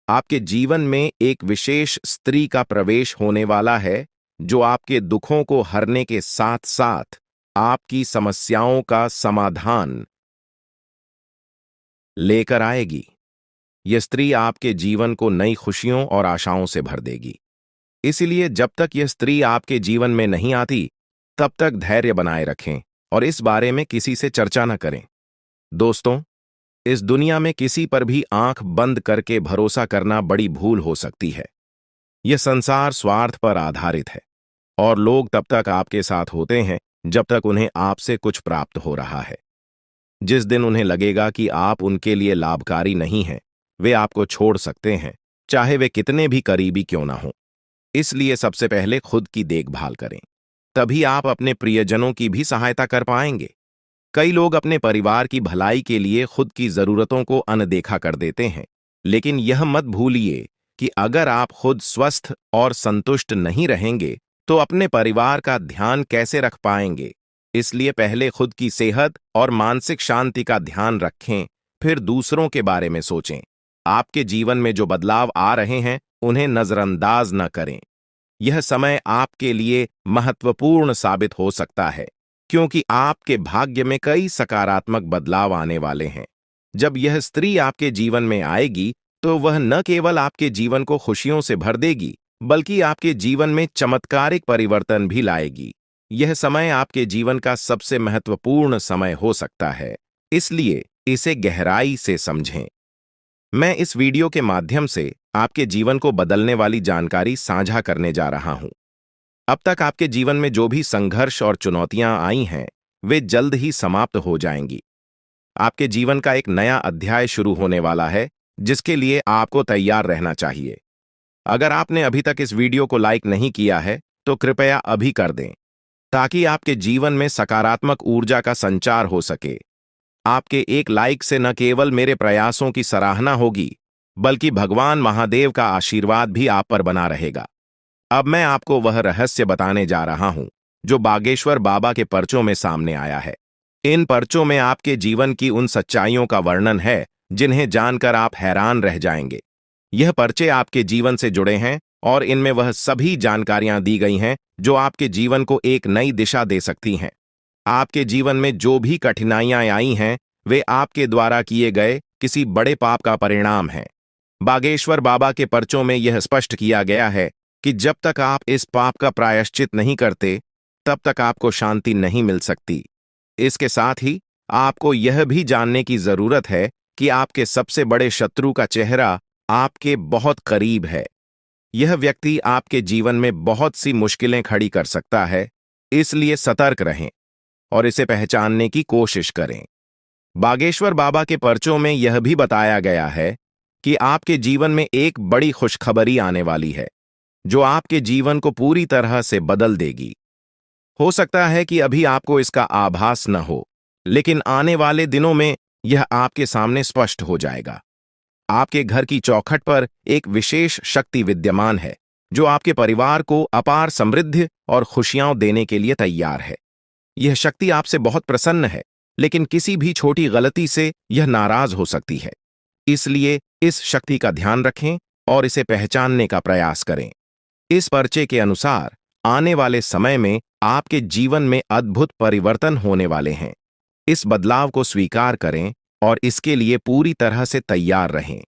आपके जीवन में एक विशेष स्त्री का प्रवेश होने वाला है, जो आपके दुखों को हरने के साथ साथ आपकी समस्याओं का समाधान लेकर आएगी। यह स्त्री आपके जीवन को नई खुशियों और आशाओं से भर देगी। इसलिए जब तक यह स्त्री आपके जीवन में नहीं आती, तब तक धैर्य बनाए रखें और इस बारे में किसी से चर्चा न करें। दोस्तों, इस दुनिया में किसी पर भी आंख बंद करके भरोसा करना बड़ी भूल हो सकती है। यह संसार स्वार्थ पर आधारित है और लोग तब तक आपके साथ होते हैं जब तक उन्हें आपसे कुछ प्राप्त हो रहा है। जिस दिन उन्हें लगेगा कि आप उनके लिए लाभकारी नहीं हैं, वे आपको छोड़ सकते हैं, चाहे वे कितने भी करीबी क्यों ना हों। इसलिए सबसे पहले खुद की देखभाल करें, तभी आप अपने प्रियजनों की भी सहायता कर पाएंगे। कई लोग अपने परिवार की भलाई के लिए खुद की जरूरतों को अनदेखा कर देते हैं, लेकिन यह मत भूलिए कि अगर आप खुद स्वस्थ और संतुष्ट नहीं रहेंगे तो अपने परिवार का ध्यान कैसे रख पाएंगे। इसलिए पहले खुद की सेहत और मानसिक शांति का ध्यान रखें, फिर दूसरों के बारे में सोचें। आपके जीवन में जो बदलाव आ रहे हैं, उन्हें नजरअंदाज न करें। यह समय आपके लिए महत्वपूर्ण साबित हो सकता है, क्योंकि आपके भाग्य में कई सकारात्मक बदलाव आने वाले हैं। जब यह स्त्री आपके जीवन में आएगी, तो वह न केवल आपके जीवन को खुशियों से भर देगी, बल्कि आपके जीवन में चमत्कारिक परिवर्तन भी लाएगी। यह समय आपके जीवन का सबसे महत्वपूर्ण समय हो सकता है, इसलिए इसे गहराई से समझें। मैं इस वीडियो के माध्यम से आपके जीवन को बदलने वाली जानकारी साझा करने जा रहा हूं। अब तक आपके जीवन में जो भी संघर्ष और चुनौतियां आई हैं, वे जल्द ही समाप्त हो जाएंगी। आपके जीवन का एक नया अध्याय शुरू होने वाला है, जिसके लिए आपको तैयार रहना चाहिए। अगर आपने अभी तक इस वीडियो को लाइक नहीं किया है, तो कृपया अभी कर दें, ताकि आपके जीवन में सकारात्मक ऊर्जा का संचार हो सके। आपके एक लाइक से न केवल मेरे प्रयासों की सराहना होगी, बल्कि भगवान महादेव का आशीर्वाद भी आप पर बना रहेगा। अब मैं आपको वह रहस्य बताने जा रहा हूं जो बागेश्वर बाबा के पर्चों में सामने आया है। इन पर्चों में आपके जीवन की उन सच्चाइयों का वर्णन है जिन्हें जानकर आप हैरान रह जाएंगे। यह पर्चे आपके जीवन से जुड़े हैं और इनमें वह सभी जानकारियां दी गई हैं जो आपके जीवन को एक नई दिशा दे सकती हैं। आपके जीवन में जो भी कठिनाइयां आई हैं, वे आपके द्वारा किए गए किसी बड़े पाप का परिणाम है। बागेश्वर बाबा के पर्चों में यह स्पष्ट किया गया है कि जब तक आप इस पाप का प्रायश्चित नहीं करते, तब तक आपको शांति नहीं मिल सकती। इसके साथ ही आपको यह भी जानने की जरूरत है कि आपके सबसे बड़े शत्रु का चेहरा आपके बहुत करीब है। यह व्यक्ति आपके जीवन में बहुत सी मुश्किलें खड़ी कर सकता है, इसलिए सतर्क रहें और इसे पहचानने की कोशिश करें। बागेश्वर बाबा के पर्चों में यह भी बताया गया है कि आपके जीवन में एक बड़ी खुशखबरी आने वाली है, जो आपके जीवन को पूरी तरह से बदल देगी। हो सकता है कि अभी आपको इसका आभास न हो, लेकिन आने वाले दिनों में यह आपके सामने स्पष्ट हो जाएगा। आपके घर की चौखट पर एक विशेष शक्ति विद्यमान है, जो आपके परिवार को अपार समृद्धि और खुशियां देने के लिए तैयार है। यह शक्ति आपसे बहुत प्रसन्न है, लेकिन किसी भी छोटी गलती से यह नाराज हो सकती है। इसलिए इस शक्ति का ध्यान रखें और इसे पहचानने का प्रयास करें। इस पर्चे के अनुसार आने वाले समय में आपके जीवन में अद्भुत परिवर्तन होने वाले हैं। इस बदलाव को स्वीकार करें और इसके लिए पूरी तरह से तैयार रहें।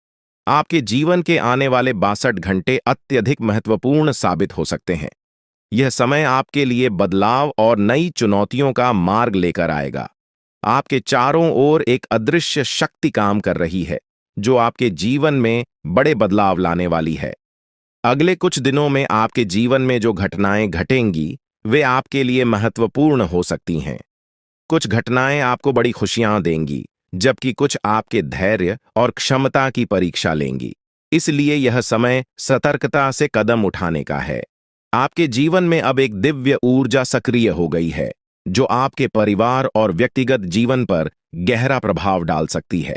आपके जीवन के आने वाले 62 घंटे अत्यधिक महत्वपूर्ण साबित हो सकते हैं। यह समय आपके लिए बदलाव और नई चुनौतियों का मार्ग लेकर आएगा। आपके चारों ओर एक अदृश्य शक्ति काम कर रही है, जो आपके जीवन में बड़े बदलाव लाने वाली है। अगले कुछ दिनों में आपके जीवन में जो घटनाएं घटेंगी, वे आपके लिए महत्वपूर्ण हो सकती हैं। कुछ घटनाएं आपको बड़ी खुशियां देंगी, जबकि कुछ आपके धैर्य और क्षमता की परीक्षा लेंगी। इसलिए यह समय सतर्कता से कदम उठाने का है। आपके जीवन में अब एक दिव्य ऊर्जा सक्रिय हो गई है, जो आपके परिवार और व्यक्तिगत जीवन पर गहरा प्रभाव डाल सकती है।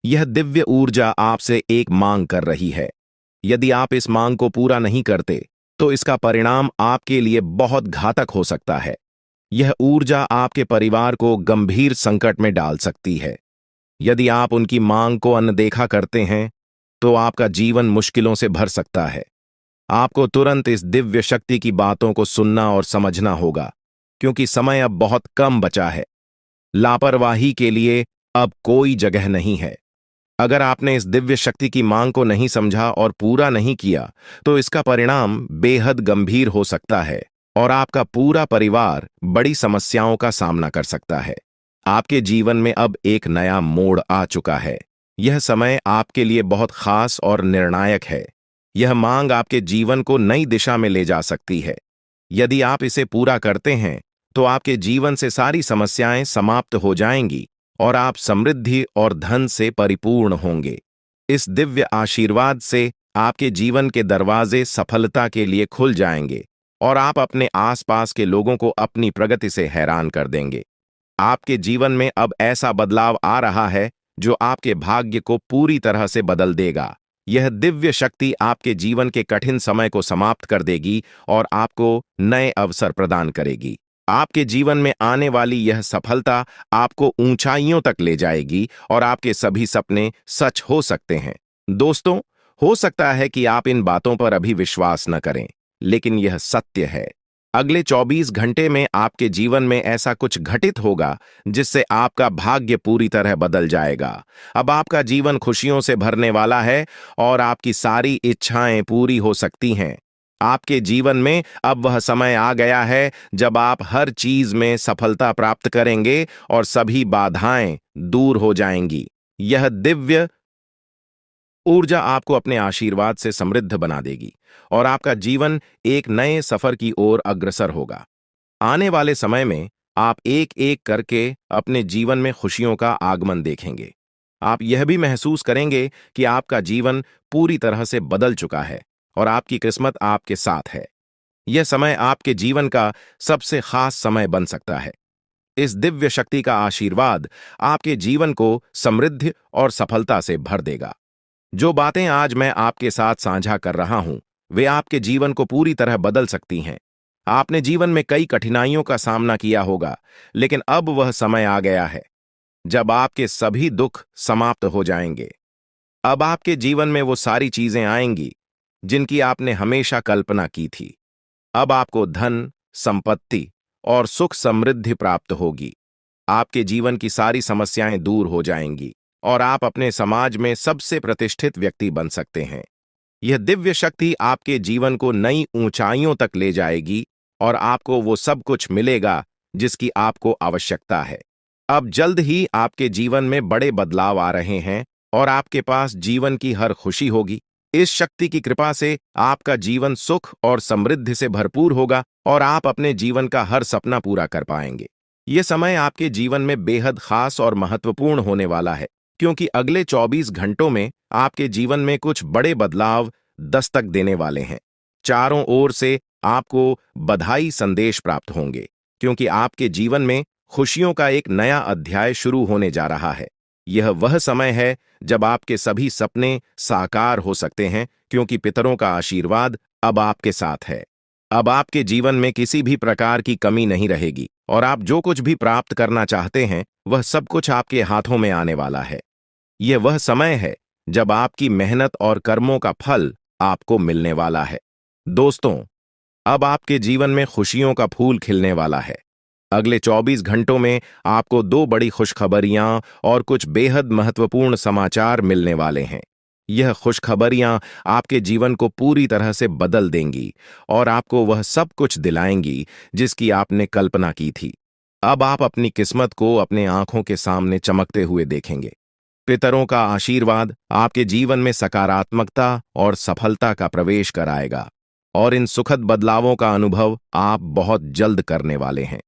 यह दिव्य ऊर्जा आपसे एक मांग कर रही है। यदि आप इस मांग को पूरा नहीं करते, तो इसका परिणाम आपके लिए बहुत घातक हो सकता है। यह ऊर्जा आपके परिवार को गंभीर संकट में डाल सकती है। यदि आप उनकी मांग को अनदेखा करते हैं, तो आपका जीवन मुश्किलों से भर सकता है। आपको तुरंत इस दिव्य शक्ति की बातों को सुनना और समझना होगा, क्योंकि समय अब बहुत कम बचा है। लापरवाही के लिए अब कोई जगह नहीं है। अगर आपने इस दिव्य शक्ति की मांग को नहीं समझा और पूरा नहीं किया, तो इसका परिणाम बेहद गंभीर हो सकता है और आपका पूरा परिवार बड़ी समस्याओं का सामना कर सकता है। आपके जीवन में अब एक नया मोड़ आ चुका है। यह समय आपके लिए बहुत खास और निर्णायक है। यह मांग आपके जीवन को नई दिशा में ले जा सकती है। यदि आप इसे पूरा करते हैं, तो आपके जीवन से सारी समस्याएं समाप्त हो जाएंगी और आप समृद्धि और धन से परिपूर्ण होंगे। इस दिव्य आशीर्वाद से आपके जीवन के दरवाजे सफलता के लिए खुल जाएंगे और आप अपने आसपास के लोगों को अपनी प्रगति से हैरान कर देंगे। आपके जीवन में अब ऐसा बदलाव आ रहा है जो आपके भाग्य को पूरी तरह से बदल देगा। यह दिव्य शक्ति आपके जीवन के कठिन समय को समाप्त कर देगी और आपको नए अवसर प्रदान करेगी। आपके जीवन में आने वाली यह सफलता आपको ऊंचाइयों तक ले जाएगी और आपके सभी सपने सच हो सकते हैं। दोस्तों, हो सकता है कि आप इन बातों पर अभी विश्वास न करें, लेकिन यह सत्य है। अगले 24 घंटे में आपके जीवन में ऐसा कुछ घटित होगा जिससे आपका भाग्य पूरी तरह बदल जाएगा। अब आपका जीवन खुशियों से भरने वाला है और आपकी सारी इच्छाएं पूरी हो सकती हैं। आपके जीवन में अब वह समय आ गया है जब आप हर चीज में सफलता प्राप्त करेंगे और सभी बाधाएं दूर हो जाएंगी। यह दिव्य ऊर्जा आपको अपने आशीर्वाद से समृद्ध बना देगी और आपका जीवन एक नए सफर की ओर अग्रसर होगा। आने वाले समय में आप एक एक करके अपने जीवन में खुशियों का आगमन देखेंगे। आप यह भी महसूस करेंगे कि आपका जीवन पूरी तरह से बदल चुका है और आपकी किस्मत आपके साथ है। यह समय आपके जीवन का सबसे खास समय बन सकता है। इस दिव्य शक्ति का आशीर्वाद आपके जीवन को समृद्धि और सफलता से भर देगा। जो बातें आज मैं आपके साथ साझा कर रहा हूं, वे आपके जीवन को पूरी तरह बदल सकती हैं। आपने जीवन में कई कठिनाइयों का सामना किया होगा, लेकिन अब वह समय आ गया है जब आपके सभी दुख समाप्त हो जाएंगे। अब आपके जीवन में वो सारी चीजें आएंगी जिनकी आपने हमेशा कल्पना की थी। अब आपको धन, संपत्ति और सुख समृद्धि प्राप्त होगी। आपके जीवन की सारी समस्याएं दूर हो जाएंगी और आप अपने समाज में सबसे प्रतिष्ठित व्यक्ति बन सकते हैं। यह दिव्य शक्ति आपके जीवन को नई ऊंचाइयों तक ले जाएगी और आपको वो सब कुछ मिलेगा जिसकी आपको आवश्यकता है। अब जल्द ही आपके जीवन में बड़े बदलाव आ रहे हैं और आपके पास जीवन की हर खुशी होगी। इस शक्ति की कृपा से आपका जीवन सुख और समृद्धि से भरपूर होगा और आप अपने जीवन का हर सपना पूरा कर पाएंगे। यह समय आपके जीवन में बेहद खास और महत्वपूर्ण होने वाला है, क्योंकि अगले 24 घंटों में आपके जीवन में कुछ बड़े बदलाव दस्तक देने वाले हैं। चारों ओर से आपको बधाई संदेश प्राप्त होंगे, क्योंकि आपके जीवन में खुशियों का एक नया अध्याय शुरू होने जा रहा है। यह वह समय है जब आपके सभी सपने साकार हो सकते हैं, क्योंकि पितरों का आशीर्वाद अब आपके साथ है। अब आपके जीवन में किसी भी प्रकार की कमी नहीं रहेगी और आप जो कुछ भी प्राप्त करना चाहते हैं, वह सब कुछ आपके हाथों में आने वाला है। यह वह समय है जब आपकी मेहनत और कर्मों का फल आपको मिलने वाला है। दोस्तों, अब आपके जीवन में खुशियों का फूल खिलने वाला है। अगले 24 घंटों में आपको दो बड़ी खुशखबरियां और कुछ बेहद महत्वपूर्ण समाचार मिलने वाले हैं। यह खुशखबरियां आपके जीवन को पूरी तरह से बदल देंगी और आपको वह सब कुछ दिलाएंगी जिसकी आपने कल्पना की थी। अब आप अपनी किस्मत को अपने आंखों के सामने चमकते हुए देखेंगे। पितरों का आशीर्वाद आपके जीवन में सकारात्मकता और सफलता का प्रवेश कराएगा और इन सुखद बदलावों का अनुभव आप बहुत जल्द करने वाले हैं।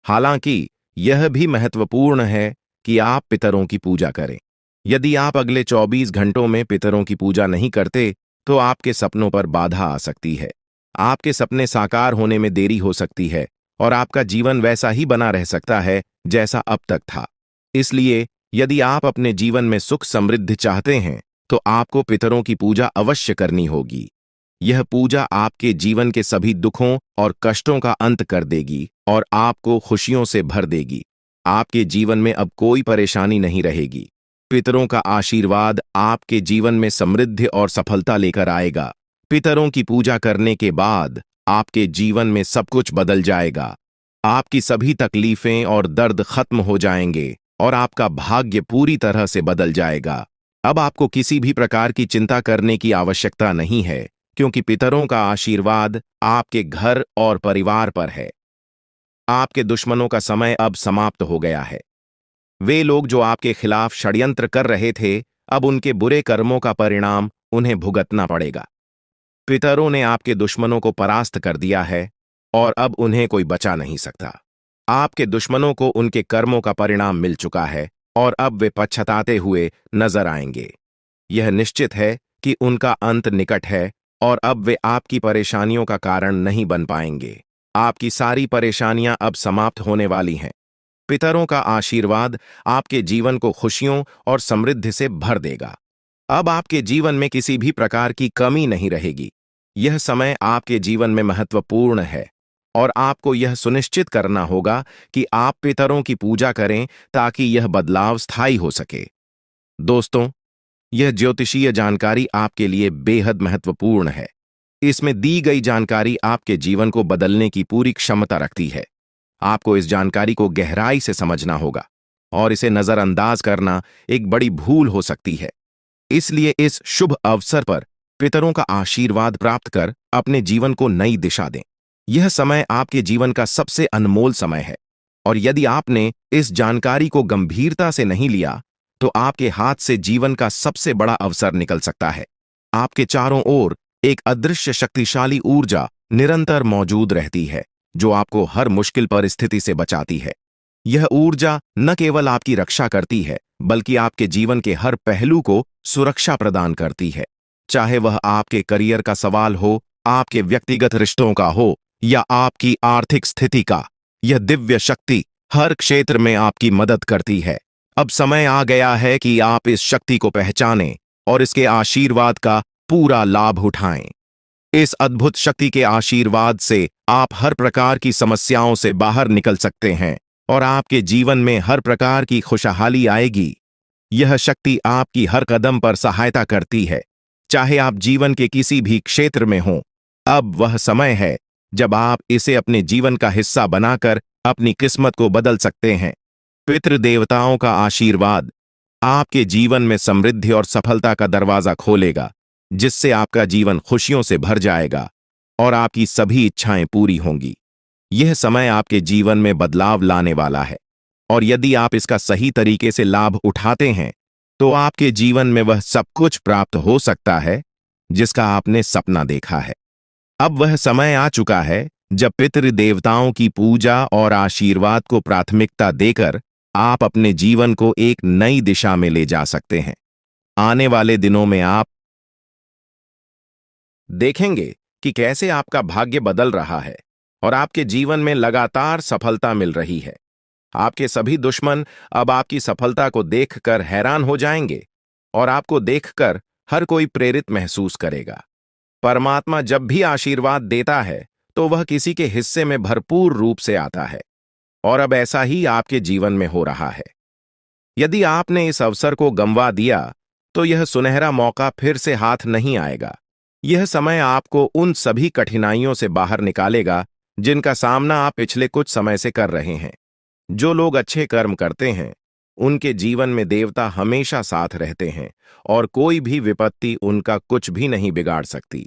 हालांकि यह भी महत्वपूर्ण है कि आप पितरों की पूजा करें। यदि आप अगले 24 घंटों में पितरों की पूजा नहीं करते तो आपके सपनों पर बाधा आ सकती है। आपके सपने साकार होने में देरी हो सकती है और आपका जीवन वैसा ही बना रह सकता है जैसा अब तक था। इसलिए यदि आप अपने जीवन में सुख समृद्धि चाहते हैं तो आपको पितरों की पूजा अवश्य करनी होगी। यह पूजा आपके जीवन के सभी दुखों और कष्टों का अंत कर देगी और आपको खुशियों से भर देगी। आपके जीवन में अब कोई परेशानी नहीं रहेगी। पितरों का आशीर्वाद आपके जीवन में समृद्धि और सफलता लेकर आएगा। पितरों की पूजा करने के बाद आपके जीवन में सब कुछ बदल जाएगा। आपकी सभी तकलीफें और दर्द खत्म हो जाएंगे और आपका भाग्य पूरी तरह से बदल जाएगा। अब आपको किसी भी प्रकार की चिंता करने की आवश्यकता नहीं है, क्योंकि पितरों का आशीर्वाद आपके घर और परिवार पर है। आपके दुश्मनों का समय अब समाप्त हो गया है। वे लोग जो आपके खिलाफ षड्यंत्र कर रहे थे, अब उनके बुरे कर्मों का परिणाम उन्हें भुगतना पड़ेगा। पितरों ने आपके दुश्मनों को परास्त कर दिया है और अब उन्हें कोई बचा नहीं सकता। आपके दुश्मनों को उनके कर्मों का परिणाम मिल चुका है और अब वे पछताते हुए नजर आएंगे। यह निश्चित है कि उनका अंत निकट है और अब वे आपकी परेशानियों का कारण नहीं बन पाएंगे। आपकी सारी परेशानियां अब समाप्त होने वाली हैं। पितरों का आशीर्वाद आपके जीवन को खुशियों और समृद्धि से भर देगा। अब आपके जीवन में किसी भी प्रकार की कमी नहीं रहेगी। यह समय आपके जीवन में महत्वपूर्ण है और आपको यह सुनिश्चित करना होगा कि आप पितरों की पूजा करें ताकि यह बदलाव स्थायी हो सके। दोस्तों, यह ज्योतिषीय जानकारी आपके लिए बेहद महत्वपूर्ण है। इसमें दी गई जानकारी आपके जीवन को बदलने की पूरी क्षमता रखती है। आपको इस जानकारी को गहराई से समझना होगा और इसे नजरअंदाज करना एक बड़ी भूल हो सकती है। इसलिए इस शुभ अवसर पर पितरों का आशीर्वाद प्राप्त कर अपने जीवन को नई दिशा दें। यह समय आपके जीवन का सबसे अनमोल समय है और यदि आपने इस जानकारी को गंभीरता से नहीं लिया तो आपके हाथ से जीवन का सबसे बड़ा अवसर निकल सकता है। आपके चारों ओर एक अदृश्य शक्तिशाली ऊर्जा निरंतर मौजूद रहती है जो आपको हर मुश्किल परिस्थिति से बचाती है। यह ऊर्जा न केवल आपकी रक्षा करती है बल्कि आपके जीवन के हर पहलू को सुरक्षा प्रदान करती है। चाहे वह आपके करियर का सवाल हो, आपके व्यक्तिगत रिश्तों का हो या आपकी आर्थिक स्थिति का, यह दिव्य शक्ति हर क्षेत्र में आपकी मदद करती है। अब समय आ गया है कि आप इस शक्ति को पहचानें और इसके आशीर्वाद का पूरा लाभ उठाएं। इस अद्भुत शक्ति के आशीर्वाद से आप हर प्रकार की समस्याओं से बाहर निकल सकते हैं और आपके जीवन में हर प्रकार की खुशहाली आएगी। यह शक्ति आपकी हर कदम पर सहायता करती है, चाहे आप जीवन के किसी भी क्षेत्र में हों। अब वह समय है जब आप इसे अपने जीवन का हिस्सा बनाकर अपनी किस्मत को बदल सकते हैं। पितृदेवताओं का आशीर्वाद आपके जीवन में समृद्धि और सफलता का दरवाजा खोलेगा, जिससे आपका जीवन खुशियों से भर जाएगा और आपकी सभी इच्छाएं पूरी होंगी। यह समय आपके जीवन में बदलाव लाने वाला है और यदि आप इसका सही तरीके से लाभ उठाते हैं तो आपके जीवन में वह सब कुछ प्राप्त हो सकता है जिसका आपने सपना देखा है। अब वह समय आ चुका है जब पितृदेवताओं की पूजा और आशीर्वाद को प्राथमिकता देकर आप अपने जीवन को एक नई दिशा में ले जा सकते हैं। आने वाले दिनों में आप देखेंगे कि कैसे आपका भाग्य बदल रहा है और आपके जीवन में लगातार सफलता मिल रही है। आपके सभी दुश्मन अब आपकी सफलता को देखकर हैरान हो जाएंगे और आपको देखकर हर कोई प्रेरित महसूस करेगा। परमात्मा जब भी आशीर्वाद देता है तो वह किसी के हिस्से में भरपूर रूप से आता है और अब ऐसा ही आपके जीवन में हो रहा है। यदि आपने इस अवसर को गंवा दिया तो यह सुनहरा मौका फिर से हाथ नहीं आएगा। यह समय आपको उन सभी कठिनाइयों से बाहर निकालेगा जिनका सामना आप पिछले कुछ समय से कर रहे हैं। जो लोग अच्छे कर्म करते हैं, उनके जीवन में देवता हमेशा साथ रहते हैं और कोई भी विपत्ति उनका कुछ भी नहीं बिगाड़ सकती।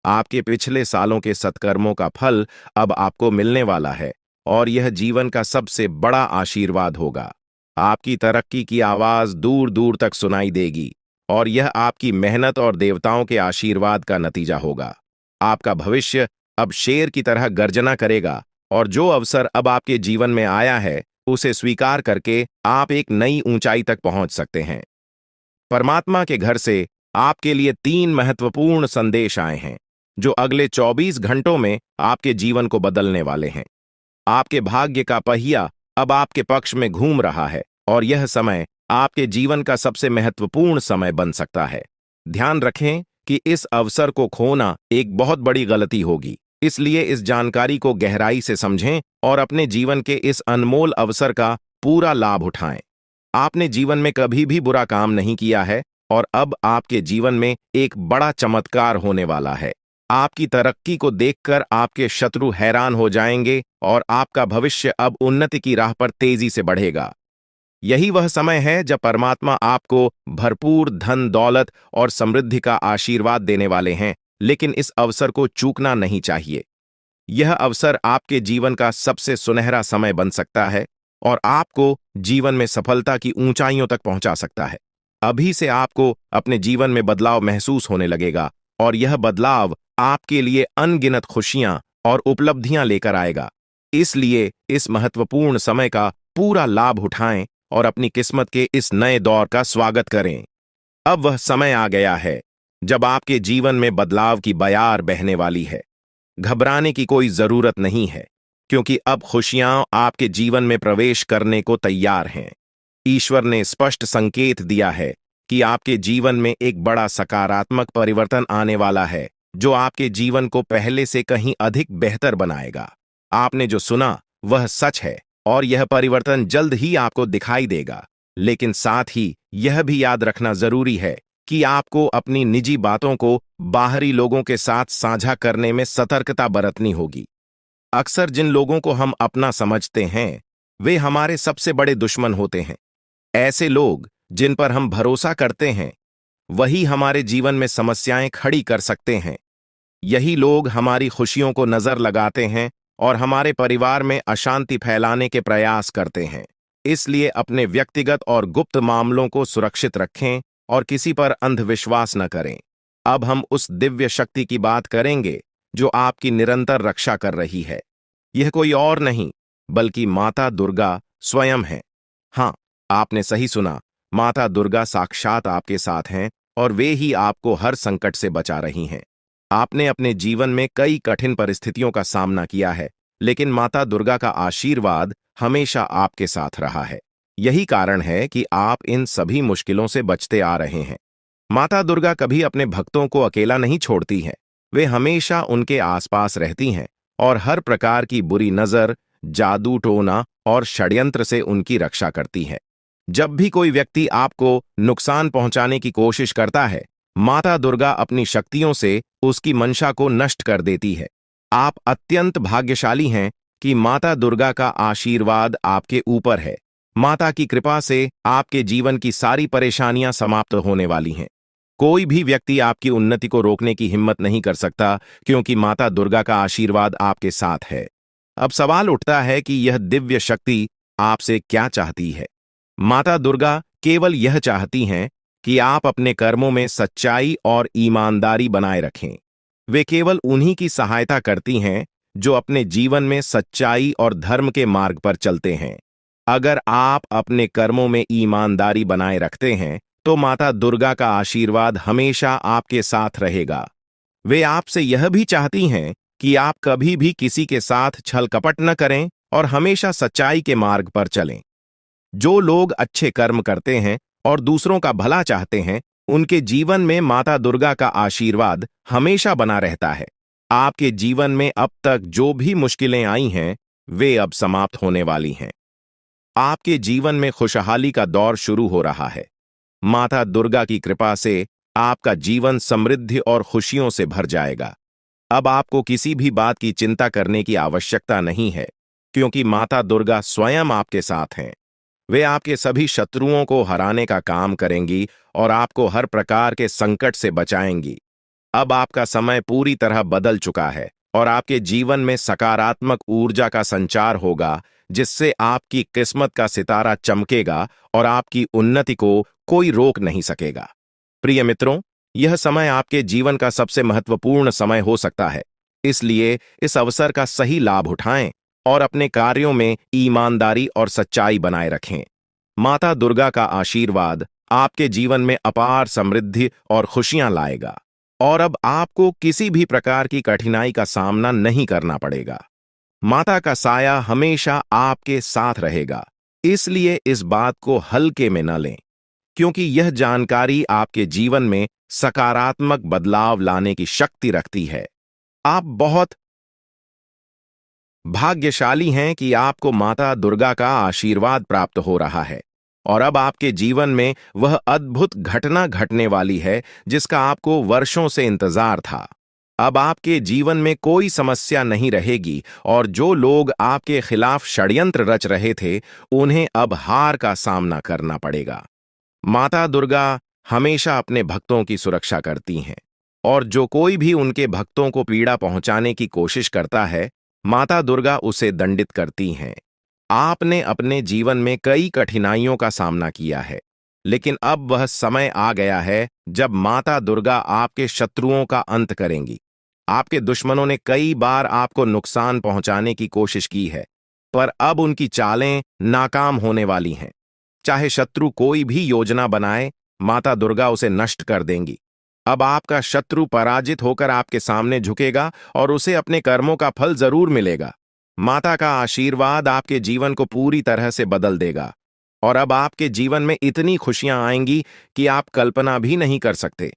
आपके पिछले सालों के सत्कर्मों का फल अब आपको मिलने वाला है और यह जीवन का सबसे बड़ा आशीर्वाद होगा। आपकी तरक्की की आवाज दूर दूर तक सुनाई देगी और यह आपकी मेहनत और देवताओं के आशीर्वाद का नतीजा होगा। आपका भविष्य अब शेर की तरह गर्जना करेगा और जो अवसर अब आपके जीवन में आया है उसे स्वीकार करके आप एक नई ऊंचाई तक पहुंच सकते हैं। परमात्मा के घर से आपके लिए 3 महत्वपूर्ण संदेश आए हैं जो अगले 24 घंटों में आपके जीवन को बदलने वाले हैं। आपके भाग्य का पहिया अब आपके पक्ष में घूम रहा है और यह समय आपके जीवन का सबसे महत्वपूर्ण समय बन सकता है। ध्यान रखें कि इस अवसर को खोना एक बहुत बड़ी गलती होगी, इसलिए इस जानकारी को गहराई से समझें और अपने जीवन के इस अनमोल अवसर का पूरा लाभ उठाएं। आपने जीवन में कभी भी बुरा काम नहीं किया है और अब आपके जीवन में एक बड़ा चमत्कार होने वाला है। आपकी तरक्की को देखकर आपके शत्रु हैरान हो जाएंगे और आपका भविष्य अब उन्नति की राह पर तेजी से बढ़ेगा। यही वह समय है जब परमात्मा आपको भरपूर धन दौलत और समृद्धि का आशीर्वाद देने वाले हैं, लेकिन इस अवसर को चूकना नहीं चाहिए। यह अवसर आपके जीवन का सबसे सुनहरा समय बन सकता है और आपको जीवन में सफलता की ऊंचाइयों तक पहुंचा सकता है। अभी से आपको अपने जीवन में बदलाव महसूस होने लगेगा और यह बदलाव आपके लिए अनगिनत खुशियां और उपलब्धियां लेकर आएगा। इसलिए इस महत्वपूर्ण समय का पूरा लाभ उठाएं और अपनी किस्मत के इस नए दौर का स्वागत करें। अब वह समय आ गया है जब आपके जीवन में बदलाव की बयार बहने वाली है। घबराने की कोई जरूरत नहीं है, क्योंकि अब खुशियां आपके जीवन में प्रवेश करने को तैयार हैं। ईश्वर ने स्पष्ट संकेत दिया है कि आपके जीवन में एक बड़ा सकारात्मक परिवर्तन आने वाला है जो आपके जीवन को पहले से कहीं अधिक बेहतर बनाएगा। आपने जो सुना वह सच है और यह परिवर्तन जल्द ही आपको दिखाई देगा, लेकिन साथ ही यह भी याद रखना जरूरी है कि आपको अपनी निजी बातों को बाहरी लोगों के साथ साझा करने में सतर्कता बरतनी होगी। अक्सर जिन लोगों को हम अपना समझते हैं वे हमारे सबसे बड़े दुश्मन होते हैं। ऐसे लोग जिन पर हम भरोसा करते हैं वही हमारे जीवन में समस्याएं खड़ी कर सकते हैं। यही लोग हमारी खुशियों को नजर लगाते हैं और हमारे परिवार में अशांति फैलाने के प्रयास करते हैं। इसलिए अपने व्यक्तिगत और गुप्त मामलों को सुरक्षित रखें और किसी पर अंधविश्वास न करें। अब हम उस दिव्य शक्ति की बात करेंगे जो आपकी निरंतर रक्षा कर रही है। यह कोई और नहीं बल्कि माता दुर्गा स्वयं है। हाँ, आपने सही सुना, माता दुर्गा साक्षात आपके साथ हैं और वे ही आपको हर संकट से बचा रही हैं। आपने अपने जीवन में कई कठिन परिस्थितियों का सामना किया है, लेकिन माता दुर्गा का आशीर्वाद हमेशा आपके साथ रहा है। यही कारण है कि आप इन सभी मुश्किलों से बचते आ रहे हैं। माता दुर्गा कभी अपने भक्तों को अकेला नहीं छोड़ती हैं। वे हमेशा उनके आसपास रहती हैं और हर प्रकार की बुरी नजर, जादू टोना और षड्यंत्र से उनकी रक्षा करती है। जब भी कोई व्यक्ति आपको नुकसान पहुंचाने की कोशिश करता है, माता दुर्गा अपनी शक्तियों से उसकी मंशा को नष्ट कर देती है। आप अत्यंत भाग्यशाली हैं कि माता दुर्गा का आशीर्वाद आपके ऊपर है। माता की कृपा से आपके जीवन की सारी परेशानियां समाप्त होने वाली हैं। कोई भी व्यक्ति आपकी उन्नति को रोकने की हिम्मत नहीं कर सकता, क्योंकि माता दुर्गा का आशीर्वाद आपके साथ है। अब सवाल उठता है कि यह दिव्य शक्ति आपसे क्या चाहती है। माता दुर्गा केवल यह चाहती हैं कि आप अपने कर्मों में सच्चाई और ईमानदारी बनाए रखें। वे केवल उन्हीं की सहायता करती हैं जो अपने जीवन में सच्चाई और धर्म के मार्ग पर चलते हैं। अगर आप अपने कर्मों में ईमानदारी बनाए रखते हैं तो माता दुर्गा का आशीर्वाद हमेशा आपके साथ रहेगा। वे आपसे यह भी चाहती हैं कि आप कभी भी किसी के साथ छल कपट न करें और हमेशा सच्चाई के मार्ग पर चलें। जो लोग अच्छे कर्म करते हैं और दूसरों का भला चाहते हैं, उनके जीवन में माता दुर्गा का आशीर्वाद हमेशा बना रहता है। आपके जीवन में अब तक जो भी मुश्किलें आई हैं, वे अब समाप्त होने वाली हैं। आपके जीवन में खुशहाली का दौर शुरू हो रहा है। माता दुर्गा की कृपा से आपका जीवन समृद्धि और खुशियों से भर जाएगा। अब आपको किसी भी बात की चिंता करने की आवश्यकता नहीं है, क्योंकि माता दुर्गा स्वयं आपके साथ हैं। वे आपके सभी शत्रुओं को हराने का काम करेंगी और आपको हर प्रकार के संकट से बचाएंगी। अब आपका समय पूरी तरह बदल चुका है और आपके जीवन में सकारात्मक ऊर्जा का संचार होगा, जिससे आपकी किस्मत का सितारा चमकेगा और आपकी उन्नति को कोई रोक नहीं सकेगा। प्रिय मित्रों, यह समय आपके जीवन का सबसे महत्वपूर्ण समय हो सकता है, इसलिए इस अवसर का सही लाभ उठाएं और अपने कार्यों में ईमानदारी और सच्चाई बनाए रखें। माता दुर्गा का आशीर्वाद आपके जीवन में अपार समृद्धि और खुशियां लाएगा और अब आपको किसी भी प्रकार की कठिनाई का सामना नहीं करना पड़ेगा। माता का साया हमेशा आपके साथ रहेगा, इसलिए इस बात को हल्के में न लें, क्योंकि यह जानकारी आपके जीवन में सकारात्मक बदलाव लाने की शक्ति रखती है। आप बहुत भाग्यशाली हैं कि आपको माता दुर्गा का आशीर्वाद प्राप्त हो रहा है और अब आपके जीवन में वह अद्भुत घटना घटने वाली है जिसका आपको वर्षों से इंतजार था। अब आपके जीवन में कोई समस्या नहीं रहेगी और जो लोग आपके खिलाफ षड्यंत्र रच रहे थे, उन्हें अब हार का सामना करना पड़ेगा। माता दुर्गा हमेशा अपने भक्तों की सुरक्षा करती हैं और जो कोई भी उनके भक्तों को पीड़ा पहुंचाने की कोशिश करता है, माता दुर्गा उसे दंडित करती हैं। आपने अपने जीवन में कई कठिनाइयों का सामना किया है, लेकिन अब वह समय आ गया है जब माता दुर्गा आपके शत्रुओं का अंत करेंगी। आपके दुश्मनों ने कई बार आपको नुकसान पहुंचाने की कोशिश की है, पर अब उनकी चालें नाकाम होने वाली हैं। चाहे शत्रु कोई भी योजना बनाए, माता दुर्गा उसे नष्ट कर देंगी। अब आपका शत्रु पराजित होकर आपके सामने झुकेगा और उसे अपने कर्मों का फल जरूर मिलेगा। माता का आशीर्वाद आपके जीवन को पूरी तरह से बदल देगा और अब आपके जीवन में इतनी खुशियां आएंगी कि आप कल्पना भी नहीं कर सकते।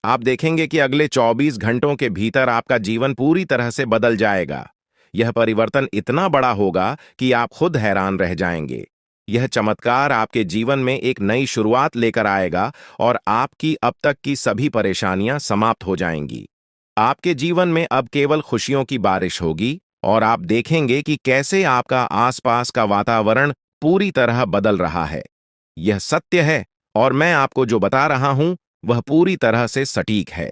आप देखेंगे कि अगले 24 घंटों के भीतर आपका जीवन पूरी तरह से बदल जाएगा। यह परिवर्तन इतना बड़ा होगा कि आप खुद हैरान रह जाएंगे। यह चमत्कार आपके जीवन में एक नई शुरुआत लेकर आएगा और आपकी अब तक की सभी परेशानियां समाप्त हो जाएंगी। आपके जीवन में अब केवल खुशियों की बारिश होगी और आप देखेंगे कि कैसे आपका आसपास का वातावरण पूरी तरह बदल रहा है। यह सत्य है और मैं आपको जो बता रहा हूं वह पूरी तरह से सटीक है।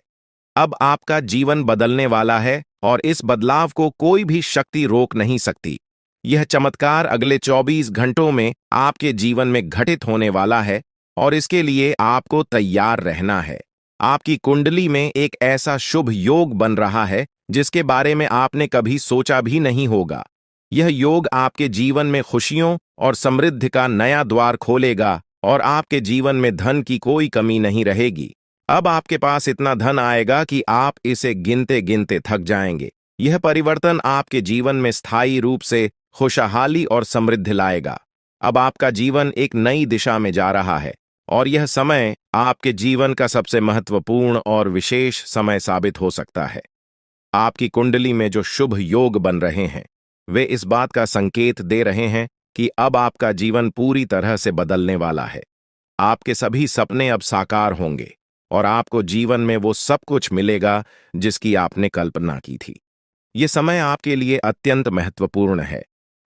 अब आपका जीवन बदलने वाला है और इस बदलाव को कोई भी शक्ति रोक नहीं सकती। यह चमत्कार अगले 24 घंटों में आपके जीवन में घटित होने वाला है और इसके लिए आपको तैयार रहना है। आपकी कुंडली में एक ऐसा शुभ योग बन रहा है जिसके बारे में आपने कभी सोचा भी नहीं होगा। यह योग आपके जीवन में खुशियों और समृद्धि का नया द्वार खोलेगा और आपके जीवन में धन की कोई कमी नहीं रहेगी। अब आपके पास इतना धन आएगा कि आप इसे गिनते गिनते थक जाएंगे। यह परिवर्तन आपके जीवन में स्थायी रूप से खुशहाली और समृद्धि लाएगा। अब आपका जीवन एक नई दिशा में जा रहा है और यह समय आपके जीवन का सबसे महत्वपूर्ण और विशेष समय साबित हो सकता है। आपकी कुंडली में जो शुभ योग बन रहे हैं, वे इस बात का संकेत दे रहे हैं कि अब आपका जीवन पूरी तरह से बदलने वाला है। आपके सभी सपने अब साकार होंगे और आपको जीवन में वो सब कुछ मिलेगा जिसकी आपने कल्पना की थी। ये समय आपके लिए अत्यंत महत्वपूर्ण है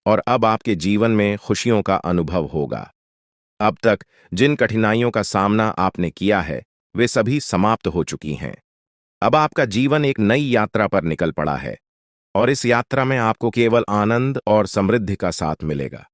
और अब आपके जीवन में खुशियों का अनुभव होगा। अब तक जिन कठिनाइयों का सामना आपने किया है, वे सभी समाप्त हो चुकी हैं। अब आपका जीवन एक नई यात्रा पर निकल पड़ा है और इस यात्रा में आपको केवल आनंद और समृद्धि का साथ मिलेगा।